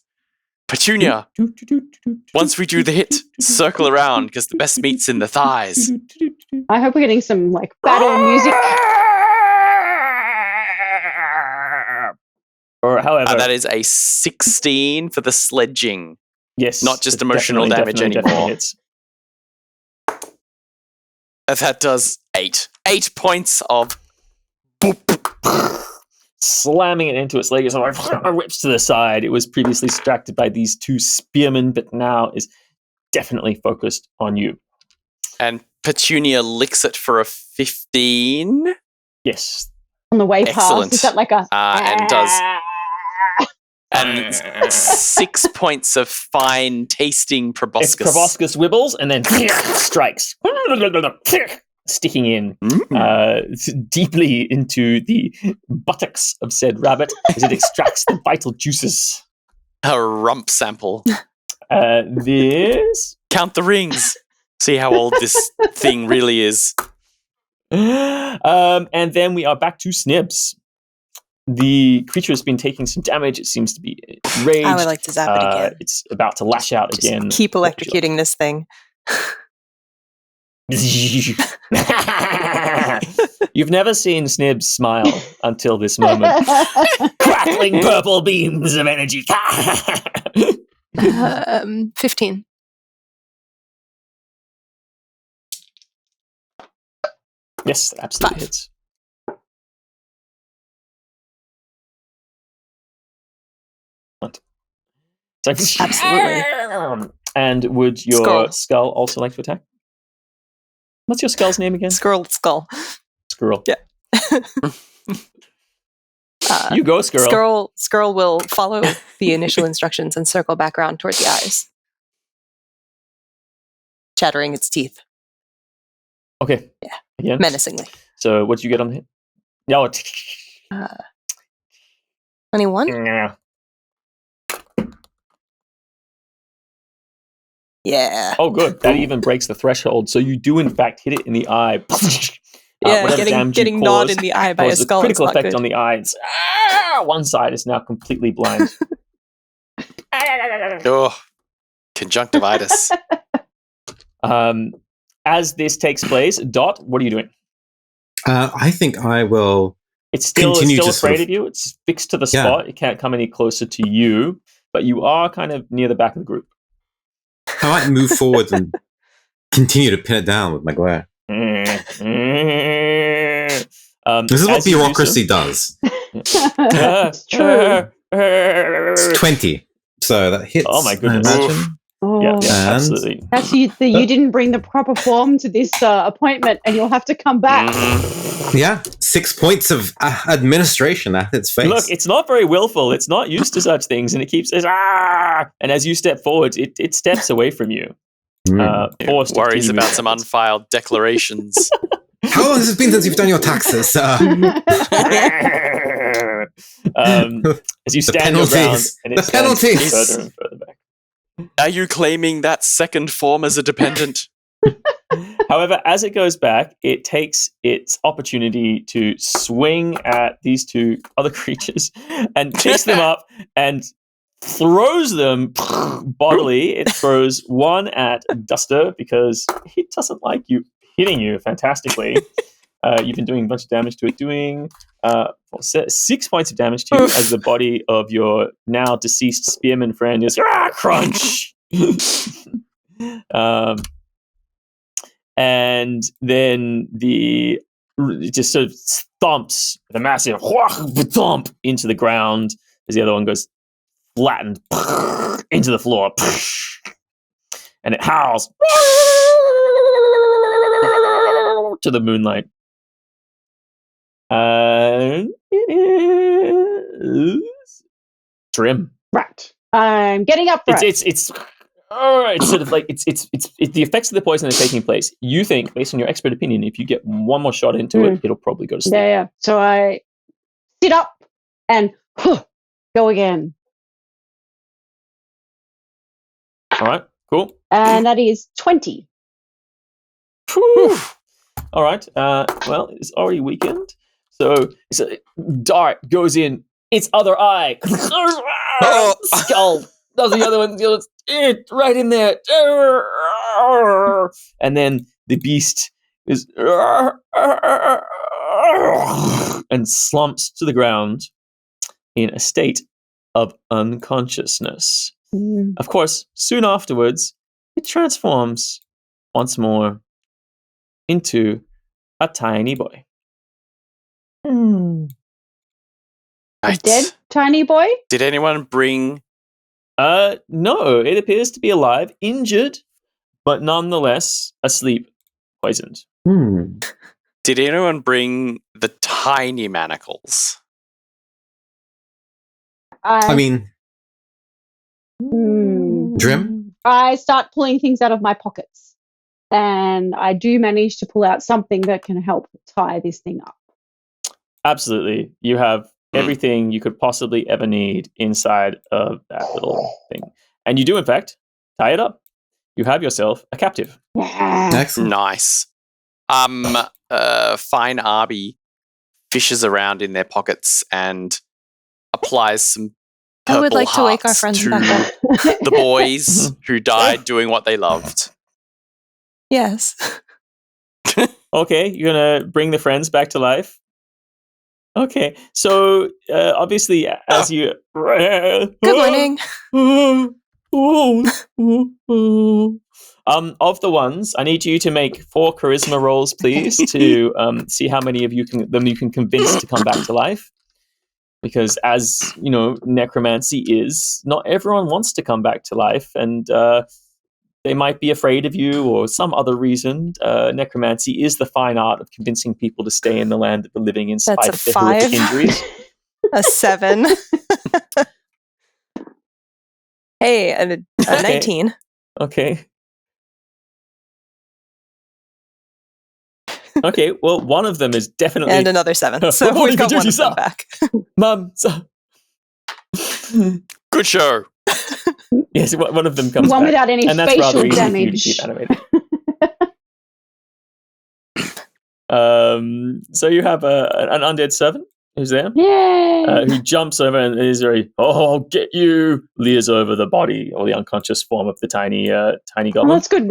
Petunia, once we do the hit, circle around, because the best meat's in the thighs. I hope we're getting some, battle music. Or however... that is a 16 for the sledging. Yes. Not just emotional damage anymore. Hits. That does 8. 8 points of... Slamming it into its leg, it sort of rips to the side. It was previously distracted by these two spearmen, but now is definitely focused on you. And Petunia licks it for a 15. Yes. On the way Excellent. past, is that like a... and does... And 6 points of fine tasting proboscis. Its proboscis wibbles and then strikes. sticking in Mm. deeply into the buttocks of said rabbit as it extracts the vital juices. A rump sample. This. Count the rings. See how old this thing really is. And then we are back to Snibs. The creature has been taking some damage. It seems to be enraged. I would like to zap it again. It's about to lash out Just again. keep What would you like? electrocuting this thing. You've never seen Snibs smile until this moment. Crackling purple beams of energy. 15. Yes, absolutely 5. hits. It's like, Absolutely. And would your Skull. skull also like to attack? What's your skull's name again? Skull. Squirrel. Yeah. You go, squirrel. Skrull will follow the initial instructions and circle back around toward the eyes, chattering its teeth Okay. Yeah. Again. menacingly. So what did you get on the hit? No. 21? Yeah. Oh, good. That even breaks the threshold. So you do, in fact, hit it in the eye. Yeah, whatever damage getting you gnawed caused in the eye by a caused skull. critical is not effect good. on the eye. It's, one side is now completely blind. Oh, conjunctivitis. As this takes place, Dot, what are you doing? I think I will. It's still Continue to afraid sort of you. It's fixed to the Yeah. spot. It can't come any closer to you, but you are kind of near the back of the group. I might move forward and continue to pin it down with my glare. This is what as you do bureaucracy does. It's true. It's 20. So that hits. Oh my goodness. I imagine. Oh. Yeah, And- absolutely. That's you didn't bring the proper form to this appointment, and you'll have to come back. Yeah, 6 points of administration at its face. Look, it's not very willful. It's not used to such things, and it keeps says and as you step forward, it steps away from you. Forced to Worries continue about its some efforts. unfiled declarations. How long has it been since you've done your taxes? As you stand your ground, penalties. and The it stands penalties. further and further back. Are you claiming that second form as a dependent? However, as it goes back, it takes its opportunity to swing at these two other creatures and picks them up and throws them bodily. It throws one at Duster because he doesn't like you hitting you fantastically. You've been doing a bunch of damage to it, doing 6 points of damage to you as the body of your now deceased spearman friend is crunch. And then it just sort of thumps the massive thump into the ground as the other one goes flattened into the floor, and it howls to the moonlight. It is Trim. Right. I'm getting up. Right. It's sort of like it's the effects of the poison are taking place. You think, based on your expert opinion, if you get one more shot into it, it'll probably go to sleep. Yeah. So I sit up and go again. All right, cool. And that is 20. Whew. All right. Well, it's already weakened, so it's a dart goes in its other eye. Skull. Does the other one? Right in there. And then the beast is and slumps to the ground in a state of unconsciousness. Of course, soon afterwards, it transforms once more into a tiny boy. A Right. dead tiny boy? Did anyone bring... No, it appears to be alive, injured, but nonetheless asleep, poisoned. Did anyone bring the tiny manacles? I mean, Hmm. Drim? I start pulling things out of my pockets. and I do manage to pull out something that can help tie this thing up. Absolutely. You have everything you could possibly ever need inside of that little thing. And you do, in fact, tie it up. You have yourself a captive. Yeah. Excellent. Nice. Fine Arby fishes around in their pockets and applies some purple I would like to wake our hearts friends to back up. the boys who died doing what they loved. Yes. Okay, you're going to bring the friends back to life? Okay, so obviously, as you... Good morning. Of the ones, I need you to make 4 charisma rolls, please, to see how many of you can convince to come back to life. Because as you know, necromancy is not everyone wants to come back to life, and they might be afraid of you or some other reason. Necromancy is the fine art of convincing people to stay in the land of the living in spite That's of their horrific 5. injuries. A 7. Hey, a 19. Okay. Okay, well, one of them is definitely... And another 7. So Good morning, we've got one of Medusa. them back. Mum, Good show. yes, one of them comes One back. without any And that's rather facial easy for you to damage. keep animated. So you have an undead servant who's there, Yay! who jumps over and is very, I'll get you, leers over the body or the unconscious form of the tiny Oh, goblin. that's good.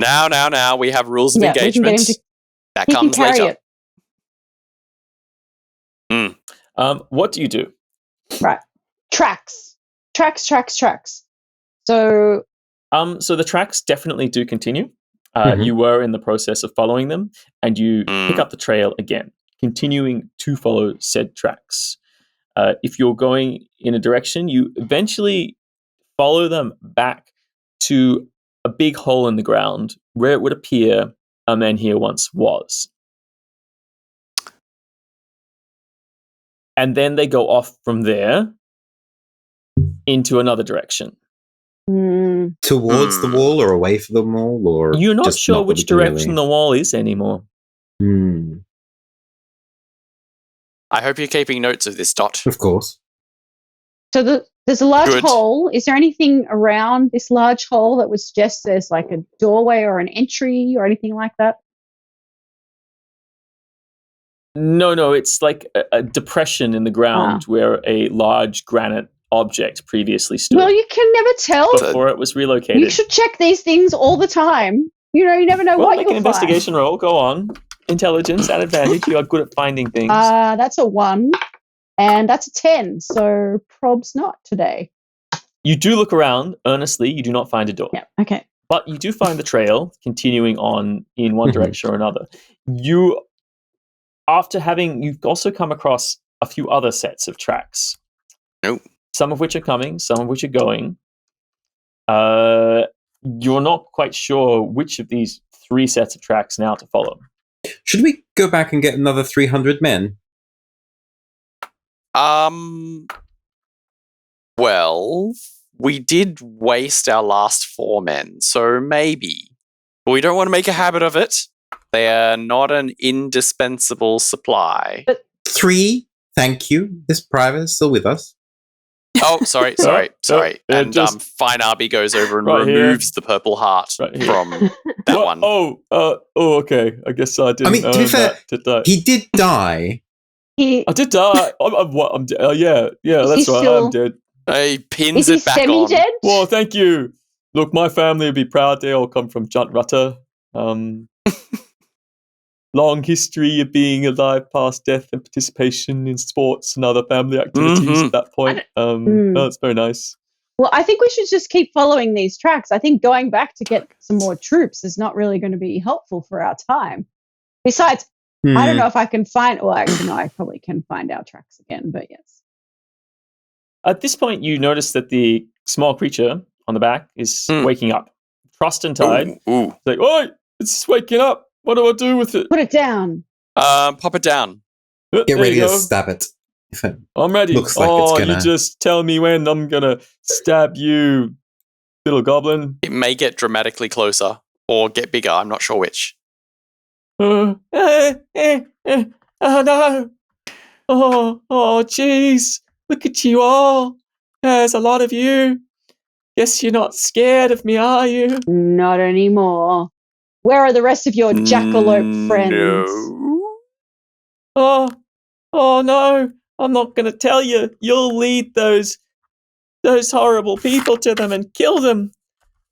Now, we have rules of Yeah, we can get him engagement. to- That He can comes carry later. it. What do you do? Right. Tracks. So So the tracks definitely do continue. Mhm. You were in the process of following them, and you pick up the trail again, continuing to follow said tracks. If you're going in a direction, you eventually follow them back to a big hole in the ground where it would appear a man here once was. And then they go off from there into another direction. Towards the wall or away from the wall? Or You're not just sure not which particularly? direction the wall is anymore. I hope you're keeping notes of this, Dot. Of course. so there's a large Good. hole. Is there anything around this large hole that would suggest there's like a doorway or an entry or anything like that? No, it's like a depression in the ground where a large granite object previously stood Well, you can never tell. before it was relocated. You should check these things all the time. You never know Well, what make you'll an investigation roll. Go on. Intelligence at advantage. You are good at finding things. find. That's a 1, and that's a 10. So prob's not today. You do look around earnestly. You do not find a door. Yeah. Okay. But you do find the trail continuing on in one direction or another. You've also come across a few other sets of tracks. Nope. Some of which are coming, some of which are going. You're not quite sure which of these 3 sets of tracks now to follow. Should we go back and get another 300 men? Well, we did waste our last 4 men, so maybe. But we don't want to make a habit of it. They are not an indispensable supply. 3, thank you. This private is still with us. Oh, sorry. And Fine Arby goes over and Right here. removes the purple heart from that one. Okay. I guess I didn't. I mean, to be fair, he did die. I did die. Yeah, that's right. I'm dead. He pins Is he it back on. semi-dead? Well, thank you. Look, my family would be proud. They all come from Juntrutter. Long history of being alive past death and participation in sports and other family activities at that point. That's very nice. Well, I think we should just keep following these tracks. I think going back to get some more troops is not really going to be helpful for our time. Besides, I don't know if I can find... Well, actually, no, I probably can find our tracks again, but yes. At this point, you notice that the small creature on the back is waking up. Trussed and tied. Ooh. It's like, oi, it's waking up. What do I do with it? Put it down. Pop it down. Get There ready you to go. stab it. If it I'm ready. looks like it's gonna... You just tell me when I'm gonna stab you, little goblin. It may get dramatically closer. or get bigger. I'm not sure which. Oh no! Oh, jeez! Look at you all. There's a lot of you. Guess you're not scared of me, are you? Not anymore. Where are the rest of your jackalope friends? No. Oh no! I'm not going to tell you. You'll lead those horrible people to them and kill them.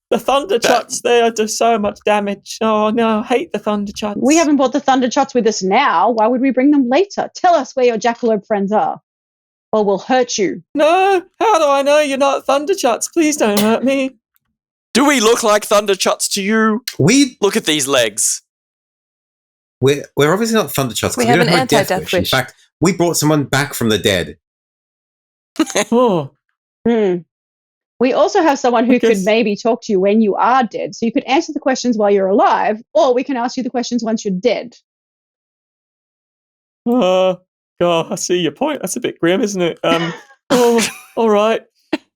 The Thunderchuts, they do so much damage. Oh no, I hate the Thunderchuts. We haven't brought the Thunderchuts with us now. Why would we bring them later? Tell us where your jackalope friends are, or we'll hurt you. No, how do I know you're not Thunderchuts? Please don't hurt me. Do we look like Thunderchuts to you? We Look at these legs. we're obviously not Thunderchuts. We 'cause have don't an a death anti-death In wish. fact, we brought someone back from the dead. Oh, We also have someone who I guess- could maybe talk to you when you are dead. So you could answer the questions while you're alive, or we can ask you the questions once you're dead. God, I see your point. That's a bit grim, isn't it? Oh, all right.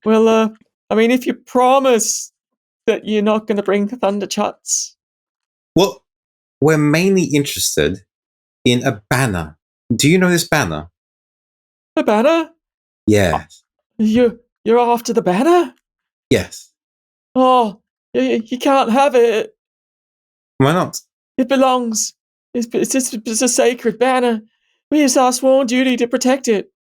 Well, I mean, if you promise that you're not going to bring the Thunderchuts. Well, we're mainly interested in a banner. Do you know this banner? The banner? Yes. You're after the banner? Yes. Oh, you can't have it. Why not? It belongs. It's a sacred banner. It's our sworn duty to protect it.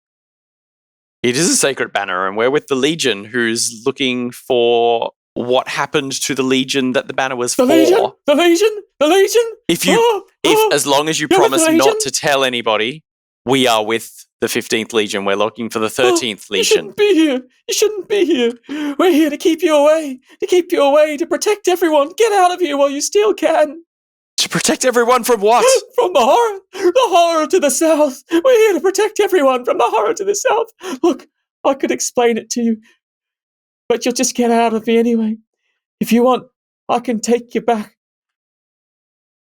It is a sacred banner, and we're with the Legion, who's looking for what happened to the Legion that the banner was The for. Legion? The Legion? The Legion? As long as you You're with promise the Legion? not to tell anybody, we are with the 15th Legion. We're looking for the 13th You Legion. shouldn't be here. You shouldn't be here. We're here to keep you away. To protect everyone. Get out of here while you still can. To protect everyone from what? From the horror to the south. We're here to protect everyone from the horror to the south. Look, I could explain it to you, but you'll just get out of me anyway. If you want, I can take you back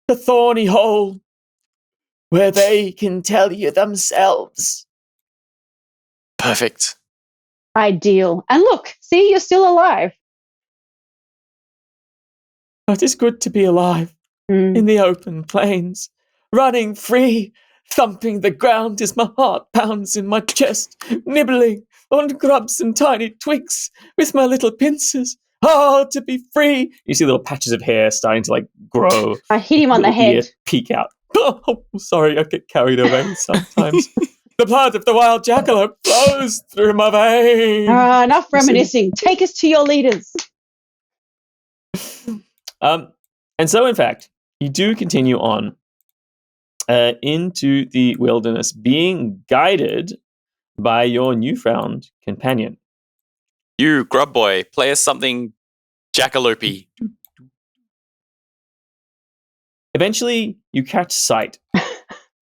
to Thorny Hole, where they can tell you themselves. Perfect. Ideal. And look, see, you're still alive. It is good to be alive in the open plains, running free, thumping the ground as my heart pounds in my chest, nibbling on grubs and tiny twigs with my little pincers. Oh, to be free! You see little patches of hair starting to grow. I hit him on the Little ear head. peek out. Oh, sorry, I get carried away sometimes. The blood of the wild jackalope flows through my veins. Enough reminiscing. Take us to your leaders. And so, in fact, you do continue on into the wilderness, being guided by your newfound companion. You, Grub Boy, play us something jackalope-y. Eventually, you catch sight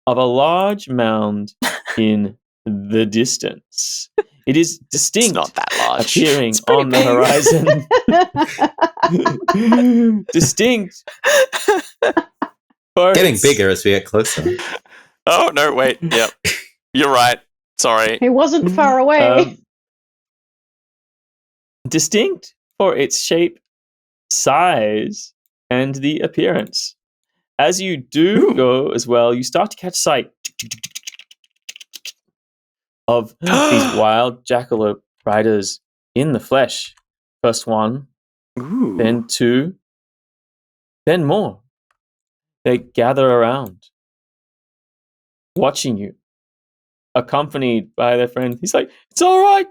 of a large mound in the distance. It is distinct, It's not that large. appearing It's pretty on the big. horizon. Distinct. For Getting its- bigger as we get closer. Oh, no, wait. Yep. You're right. Sorry. He wasn't far away. Distinct for its shape, size, and the appearance. As you do go as well, you start to catch sight of these wild jackalope riders in the flesh. First one, Ooh. then two, then more. They gather around, watching you, accompanied by their friend. He's like, "It's all right.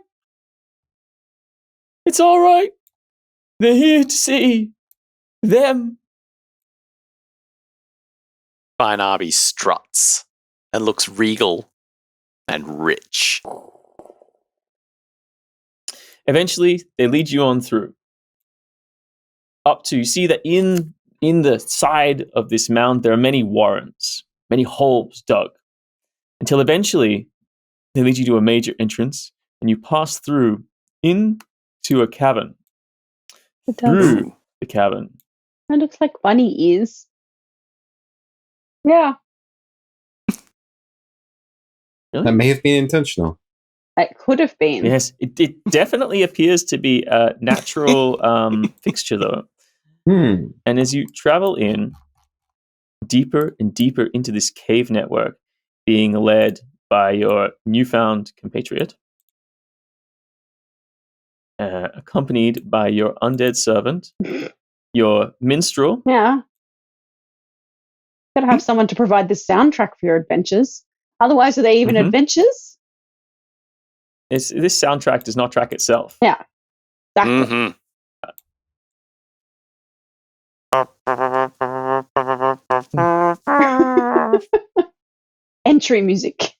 It's all right. They're here to see them." Fine Arby struts and looks regal and rich. Eventually, they lead you on through. Up to, you see that in the side of this mound, there are many warrens, many holes dug, until eventually they lead you to a major entrance, and you pass through into a cavern. It does. Through the cavern. That looks like bunny ears. Yeah, That may have been intentional. it could have been. Yes, it definitely appears to be a natural fixture, though. Hmm. And as you travel in deeper and deeper into this cave network, being led by your newfound compatriot, accompanied by your undead servant, your minstrel. Yeah. Gotta have someone to provide the soundtrack for your adventures. Otherwise, are they even Mhm. adventures? This soundtrack does not track itself. Yeah. Exactly. Mm-hmm. Entry music.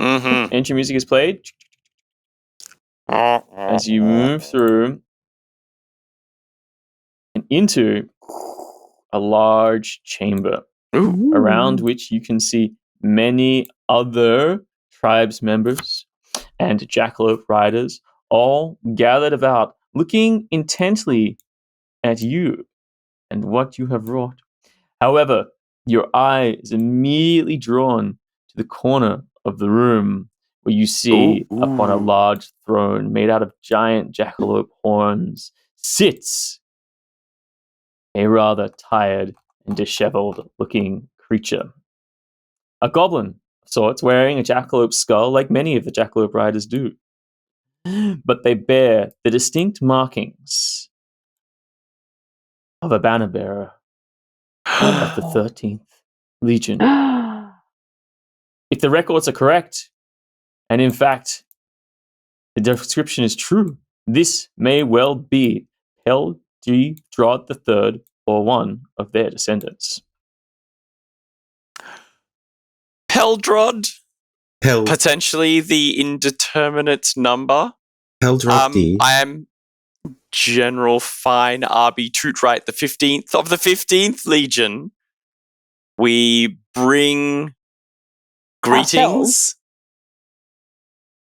Mm-hmm. Entry music is played as you move through and into a large chamber Ooh. around which you can see many other tribes members and jackalope riders all gathered about, looking intently at you and what you have wrought. However, your eye is immediately drawn to the corner of the room where you see upon a Ooh. large throne made out of giant jackalope horns sits a rather tired and disheveled looking creature. A goblin of sorts wearing a jackalope skull like many of the jackalope riders do. But they bear the distinct markings of a banner bearer of the 13th Legion. If the records are correct, and in fact, the description is true, this may well be Pelgi Drod III or one of their descendants. Peldrod, Pel potentially the indeterminate number. Peldrod D. I am General Fine RB Tootright, the 15th of the 15th Legion. We bring greetings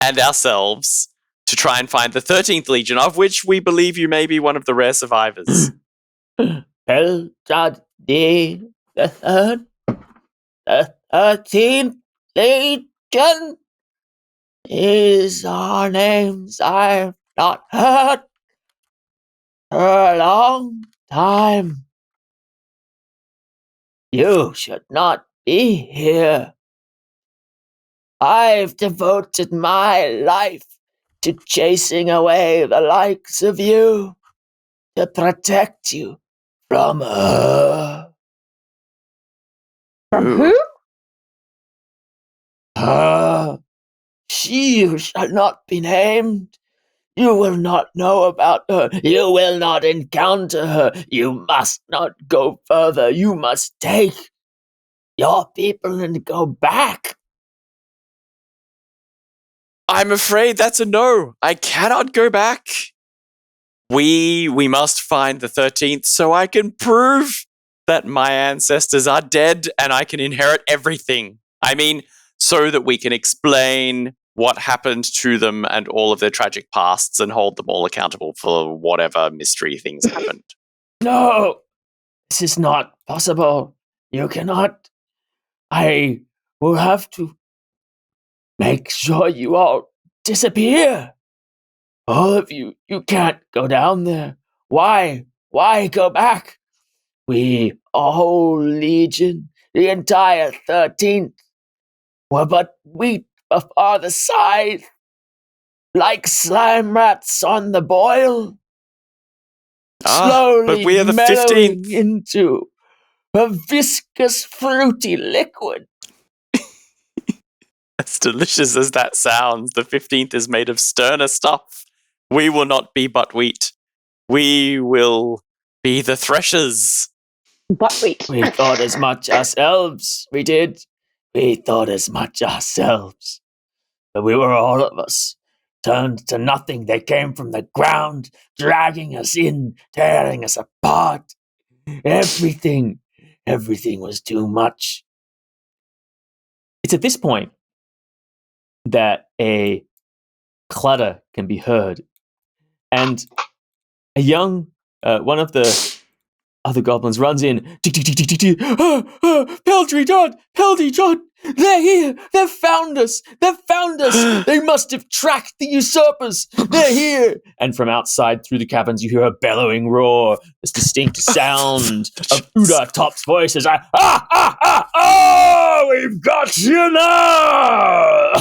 and ourselves to try and find the 13th Legion, of which we believe you may be one of the rare survivors. Pelgi the Third, the 13th Legion. These are names I've not heard for a long time. You should not be here. I've devoted my life to chasing away the likes of you, to protect you from her. From Ooh. who? Her. She who shall not be named. You will not know about her. You will not encounter her. You must not go further. You must take your people and go back. I'm afraid that's a no. I cannot go back. We must find the 13th so I can prove that my ancestors are dead and I can inherit everything. I mean, so that we can explain what happened to them and all of their tragic pasts and hold them all accountable for whatever mystery things happened. No, this is not possible. You cannot. I will have to make sure you all disappear. All of you, you can't go down there. Why? Why go back? We, a whole legion, the entire 13th, were but wheat before the scythe, like slime rats on the boil, But slowly we are the mellowing 15th. into a viscous, fruity liquid. As delicious as that sounds, the 15th is made of sterner stuff. We will not be but wheat. We will be the threshers. Buttweed. We thought as much ourselves. We did. We thought as much ourselves. But we were all of us turned to nothing. They came from the ground, dragging us in, tearing us apart. Everything was too much. It's at this point that a clutter can be heard. And a young, one of the other goblins, runs in. Tick, tick, tick, tick, tick, tick. Peltry John! Peltry John! They're here! They've found us! They've found us! They must have tracked the usurpers! They're here! And from outside through the caverns, you hear a bellowing roar, this distinct sound of Uda Top's voices. We've got you now!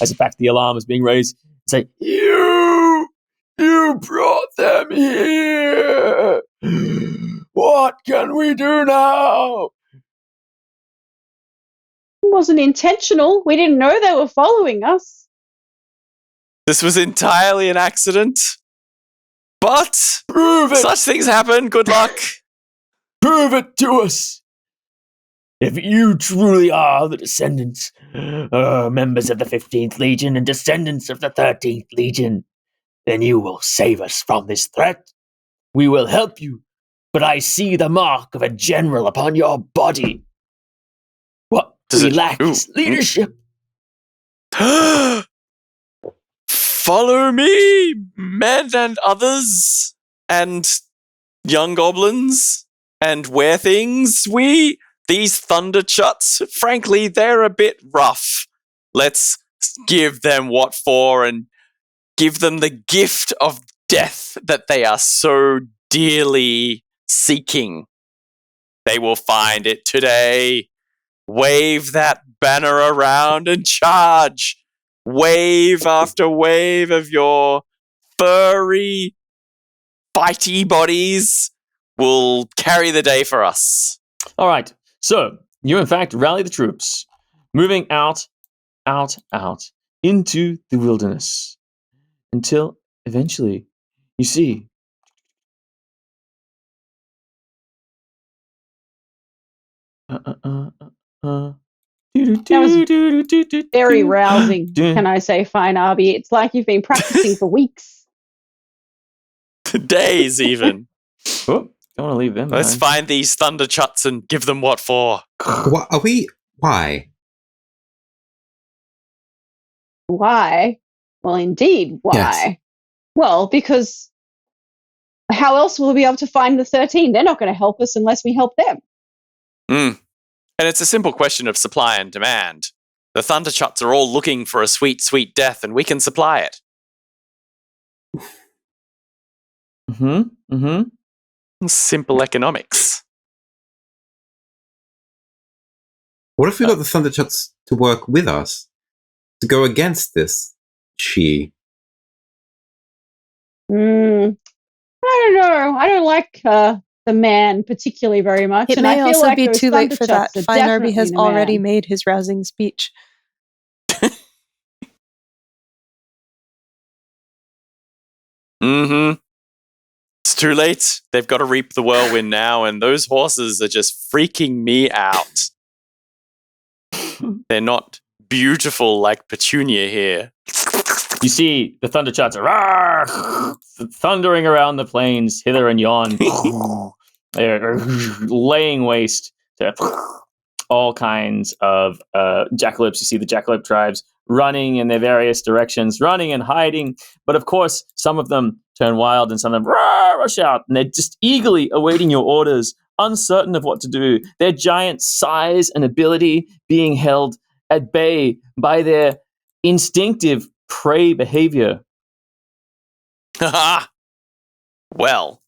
As in fact, the alarm is being raised. It's like, you brought them here! What can we do now? It wasn't intentional. We didn't know they were following us. This was entirely an accident. But Prove it! such things happen. Good luck. Prove it to us! If you truly are the descendants, members of the 15th Legion and descendants of the 13th Legion, then you will save us from this threat. We will help you, but I see the mark of a general upon your body. What we lack is leadership. Follow me, men and others, and young goblins, and were-things. These thunder chuts, frankly, they're a bit rough. Let's give them what for and give them the gift of death that they are so dearly seeking. They will find it today. Wave that banner around and charge. Wave after wave of your furry, fighty bodies will carry the day for us. All right, so you in fact rally the troops, moving out into the wilderness until eventually you see That was very rousing, can I say, Fine Arby? It's like you've been practicing for weeks. Days, even. Oh, don't want to leave them behind. Let's find these thunder chuts and give them what for. What are we? Why? Why? Well, indeed, why? Yes. Well, because how else will we be able to find the 13? They're not going to help us unless we help them. And it's a simple question of supply and demand. The thunder chuts are all looking for a sweet, sweet death, and we can supply it. Simple economics. What if we got the Thunderchuts to work with us to go against this she? I don't know. I don't like the man particularly very much. It and may I feel also like be those too late for that. Thunderchucks are Fine Arby has definitely the already man. made his rousing speech. It's too late. They've got to reap the whirlwind now, and those horses are just freaking me out. They're not beautiful like Petunia here. You see the thunder chuts thundering around the plains hither and yon. They're laying waste to all kinds of jackalopes. You see the jackalope tribes running in their various directions, running and hiding. But of course, some of them turn wild and some of them rush out. And they're just eagerly awaiting your orders, uncertain of what to do. Their giant size and ability being held at bay by their instinctive prey behavior. Well,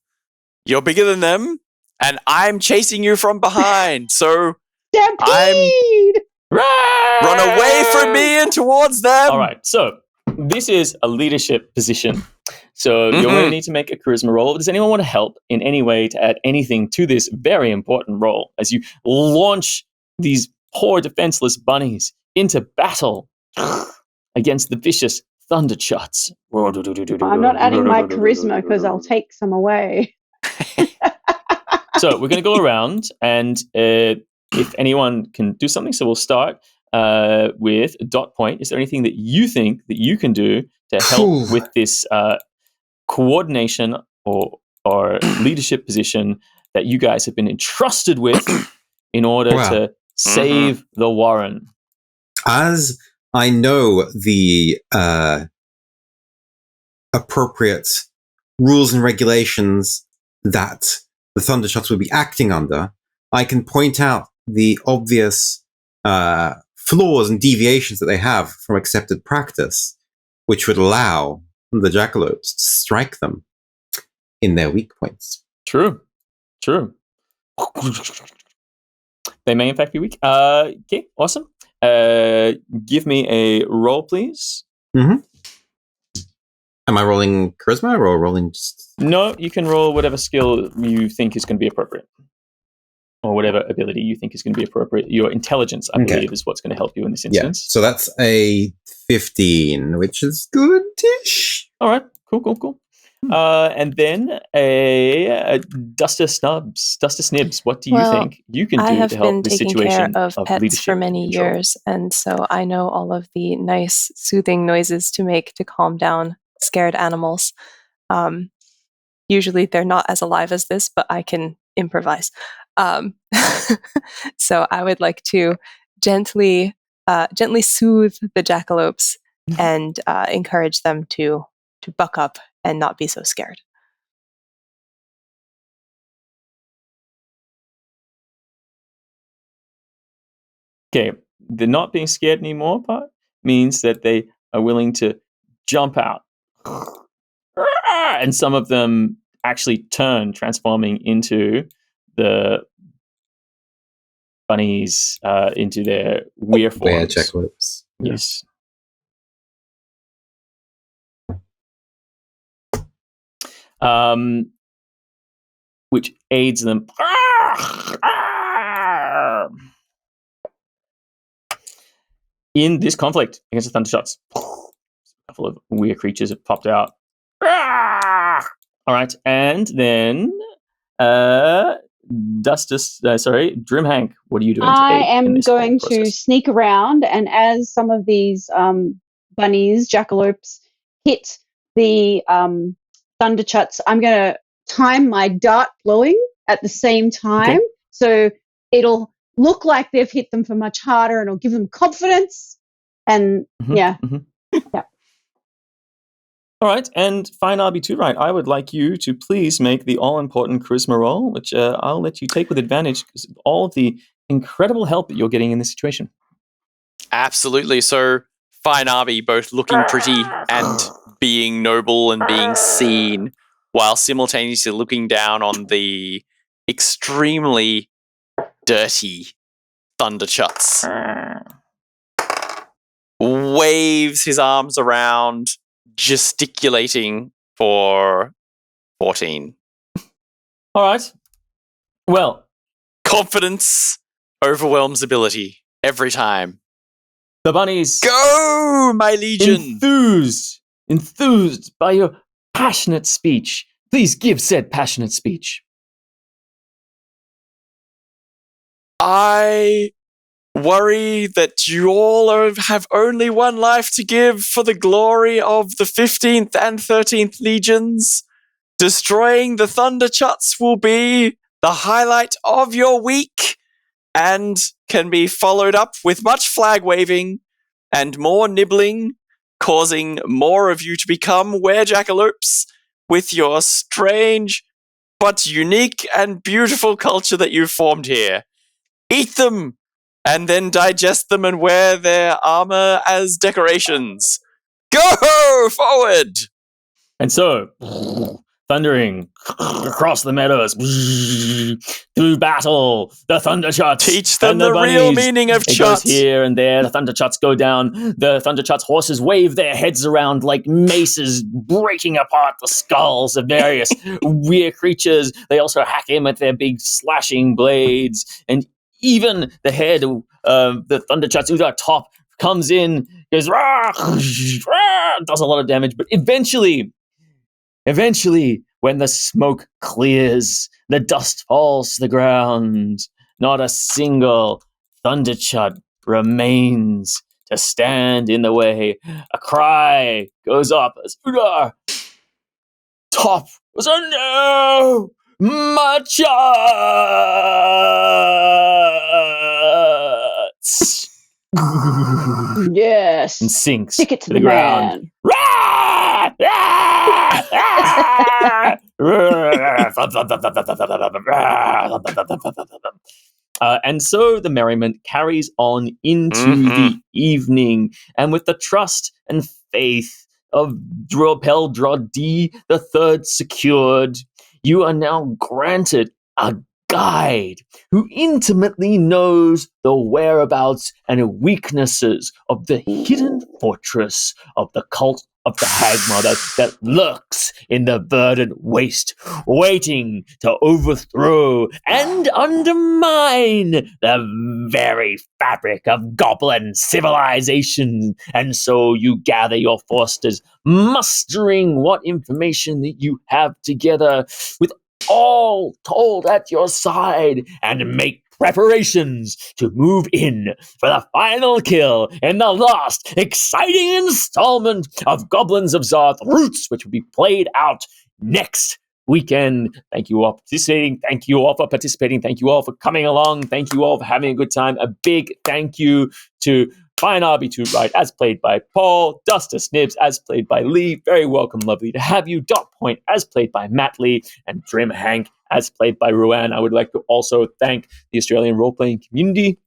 you're bigger than them, and I'm chasing you from behind. So Stampede! run away from me and towards them. All right, so this is a leadership position. So you're going to need to make a charisma roll. Does anyone want to help in any way to add anything to this very important roll as you launch these poor defenseless bunnies into battle against the vicious thunder chuts? I'm not adding my charisma because I'll take some away. So we're going to go around, and if anyone can do something, so we'll start with Dot Point. Is there anything that you think that you can do to help with this coordination or leadership position that you guys have been entrusted with in order to save the Warren? As I know the appropriate rules and regulations that the Thundershots would be acting under, I can point out the obvious flaws and deviations that they have from accepted practice, which would allow the Jackalopes to strike them in their weak points. True. They may in fact be weak. Okay, awesome. Give me a roll, please. Mm-hmm. Am I rolling charisma or rolling just... No, you can roll whatever skill you think is going to be appropriate. Or whatever ability you think is going to be appropriate. Your intelligence, I believe, is what's going to help you in this instance. Yeah, so that's a 15, which is good-ish. All right, cool. And then a Duster Snibs. What do you think you can do to help this situation I have been taking care of pets leadership for many control? years, and so I know all of the nice, soothing noises to make to calm down scared animals. Usually they're not as alive as this, but I can improvise. So I would like to gently soothe the jackalopes and encourage them to buck up and not be so scared. Okay, the not being scared anymore part means that they are willing to jump out. And some of them actually turn, transforming into the bunnies, into their weir forms. Weir Jackalopes. Yes. Which aids them in this conflict against the Thundershots. A couple of weird creatures have popped out. All right, and then Drimhank, what are you doing? I am going to sneak around, and as some of these bunnies, jackalopes, hit the Thunderchuts, I'm going to time my dart blowing at the same time. Okay. So it'll look like they've hit them for much harder, and it'll give them confidence. And yeah. All right, and fine, I'll be too right. I would like you to please make the all-important charisma roll, which I'll let you take with advantage because of all of the incredible help that you're getting in this situation. Absolutely. So, fine Arby, both looking pretty and being noble and being seen, while simultaneously looking down on the extremely dirty Thunderchuts. Waves his arms around, gesticulating for 14. All right. Well, confidence overwhelms ability every time. The bunnies go, my legion. Enthused by your passionate speech. Please give said passionate speech. I worry that you all have only one life to give for the glory of the 15th and 13th legions. Destroying the Thunderchuts will be the highlight of your week and can be followed up with much flag waving and more nibbling, causing more of you to become werejackalopes with your strange but unique and beautiful culture that you've formed here. Eat them and then digest them and wear their armor as decorations. Go forward! And so, thundering across the meadows, through battle, the Thunderchuts teach them and the bunnies, real meaning of it goes here and there. The Thunderchuts go down. The Thunderchuts horses wave their heads around like maces, breaking apart the skulls of various weird creatures. They also hack in with their big slashing blades, and even the head of the Thunderchuts who's on top comes in, goes rah, rah, does a lot of damage, but eventually, when the smoke clears, the dust falls to the ground, not a single Thunderchut remains to stand in the way. A cry goes up as Udar top was a no, my chuts. Yes. And sinks Stick it to the ground. man. And so the merriment carries on into Mhm. the evening, and with the trust and faith of Dropel Drod the Third secured, you are now granted a guide who intimately knows the whereabouts and weaknesses of the hidden fortress of the cult of the Hagmother that lurks in the verdant waste, waiting to overthrow and undermine the very fabric of goblin civilization. And so you gather your forces, mustering what information that you have together, with all told at your side, and make preparations to move in for the final kill in the last exciting installment of Goblins of Zarth Roots, which will be played out next weekend. Thank you all for participating. Thank you all for participating. Thank you all for coming along. Thank you all for having a good time. A big thank you to Fine RB2 Ride, as played by Paul, Duster Snibs, as played by Lee. Very welcome, lovely to have you. Dot Point, as played by Matt Lee, and Drim Hank, as played by Ruan. I would like to also thank the Australian role-playing community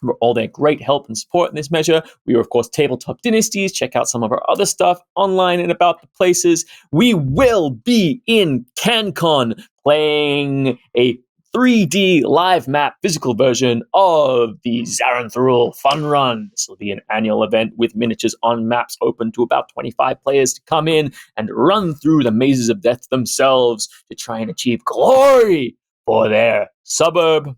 for all their great help and support in this measure. We are, of course, Tabletop Dynasties. Check out some of our other stuff online and about the places. We will be in CanCon playing a 3D live map physical version of the Zaranthrul Fun Run. This will be an annual event with miniatures on maps open to about 25 players to come in and run through the mazes of death themselves to try and achieve glory for their suburb.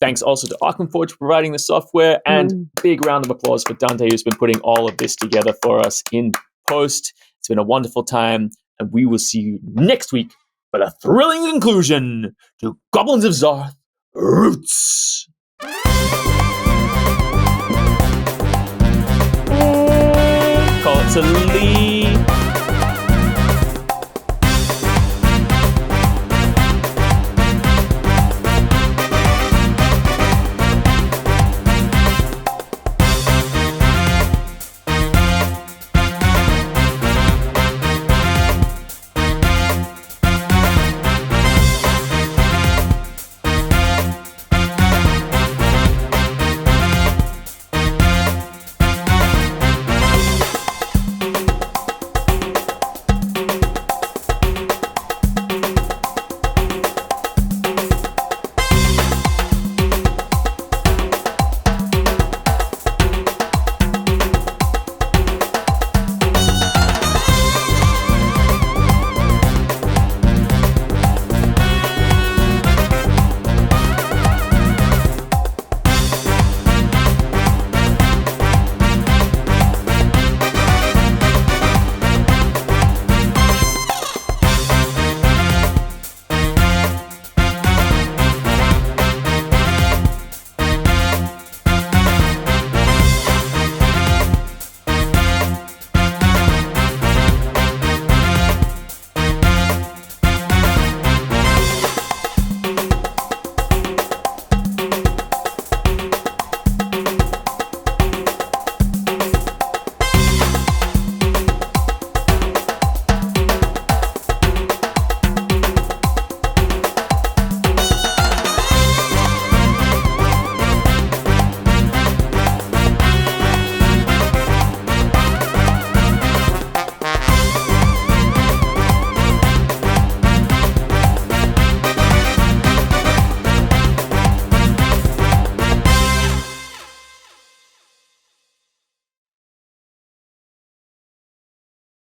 Thanks also to Arkenforge for providing the software, and big round of applause for Dante, who's been putting all of this together for us in post. It's been a wonderful time, and we will see you next week for the thrilling conclusion to Goblins of Zarth Roots. Call it to Lee.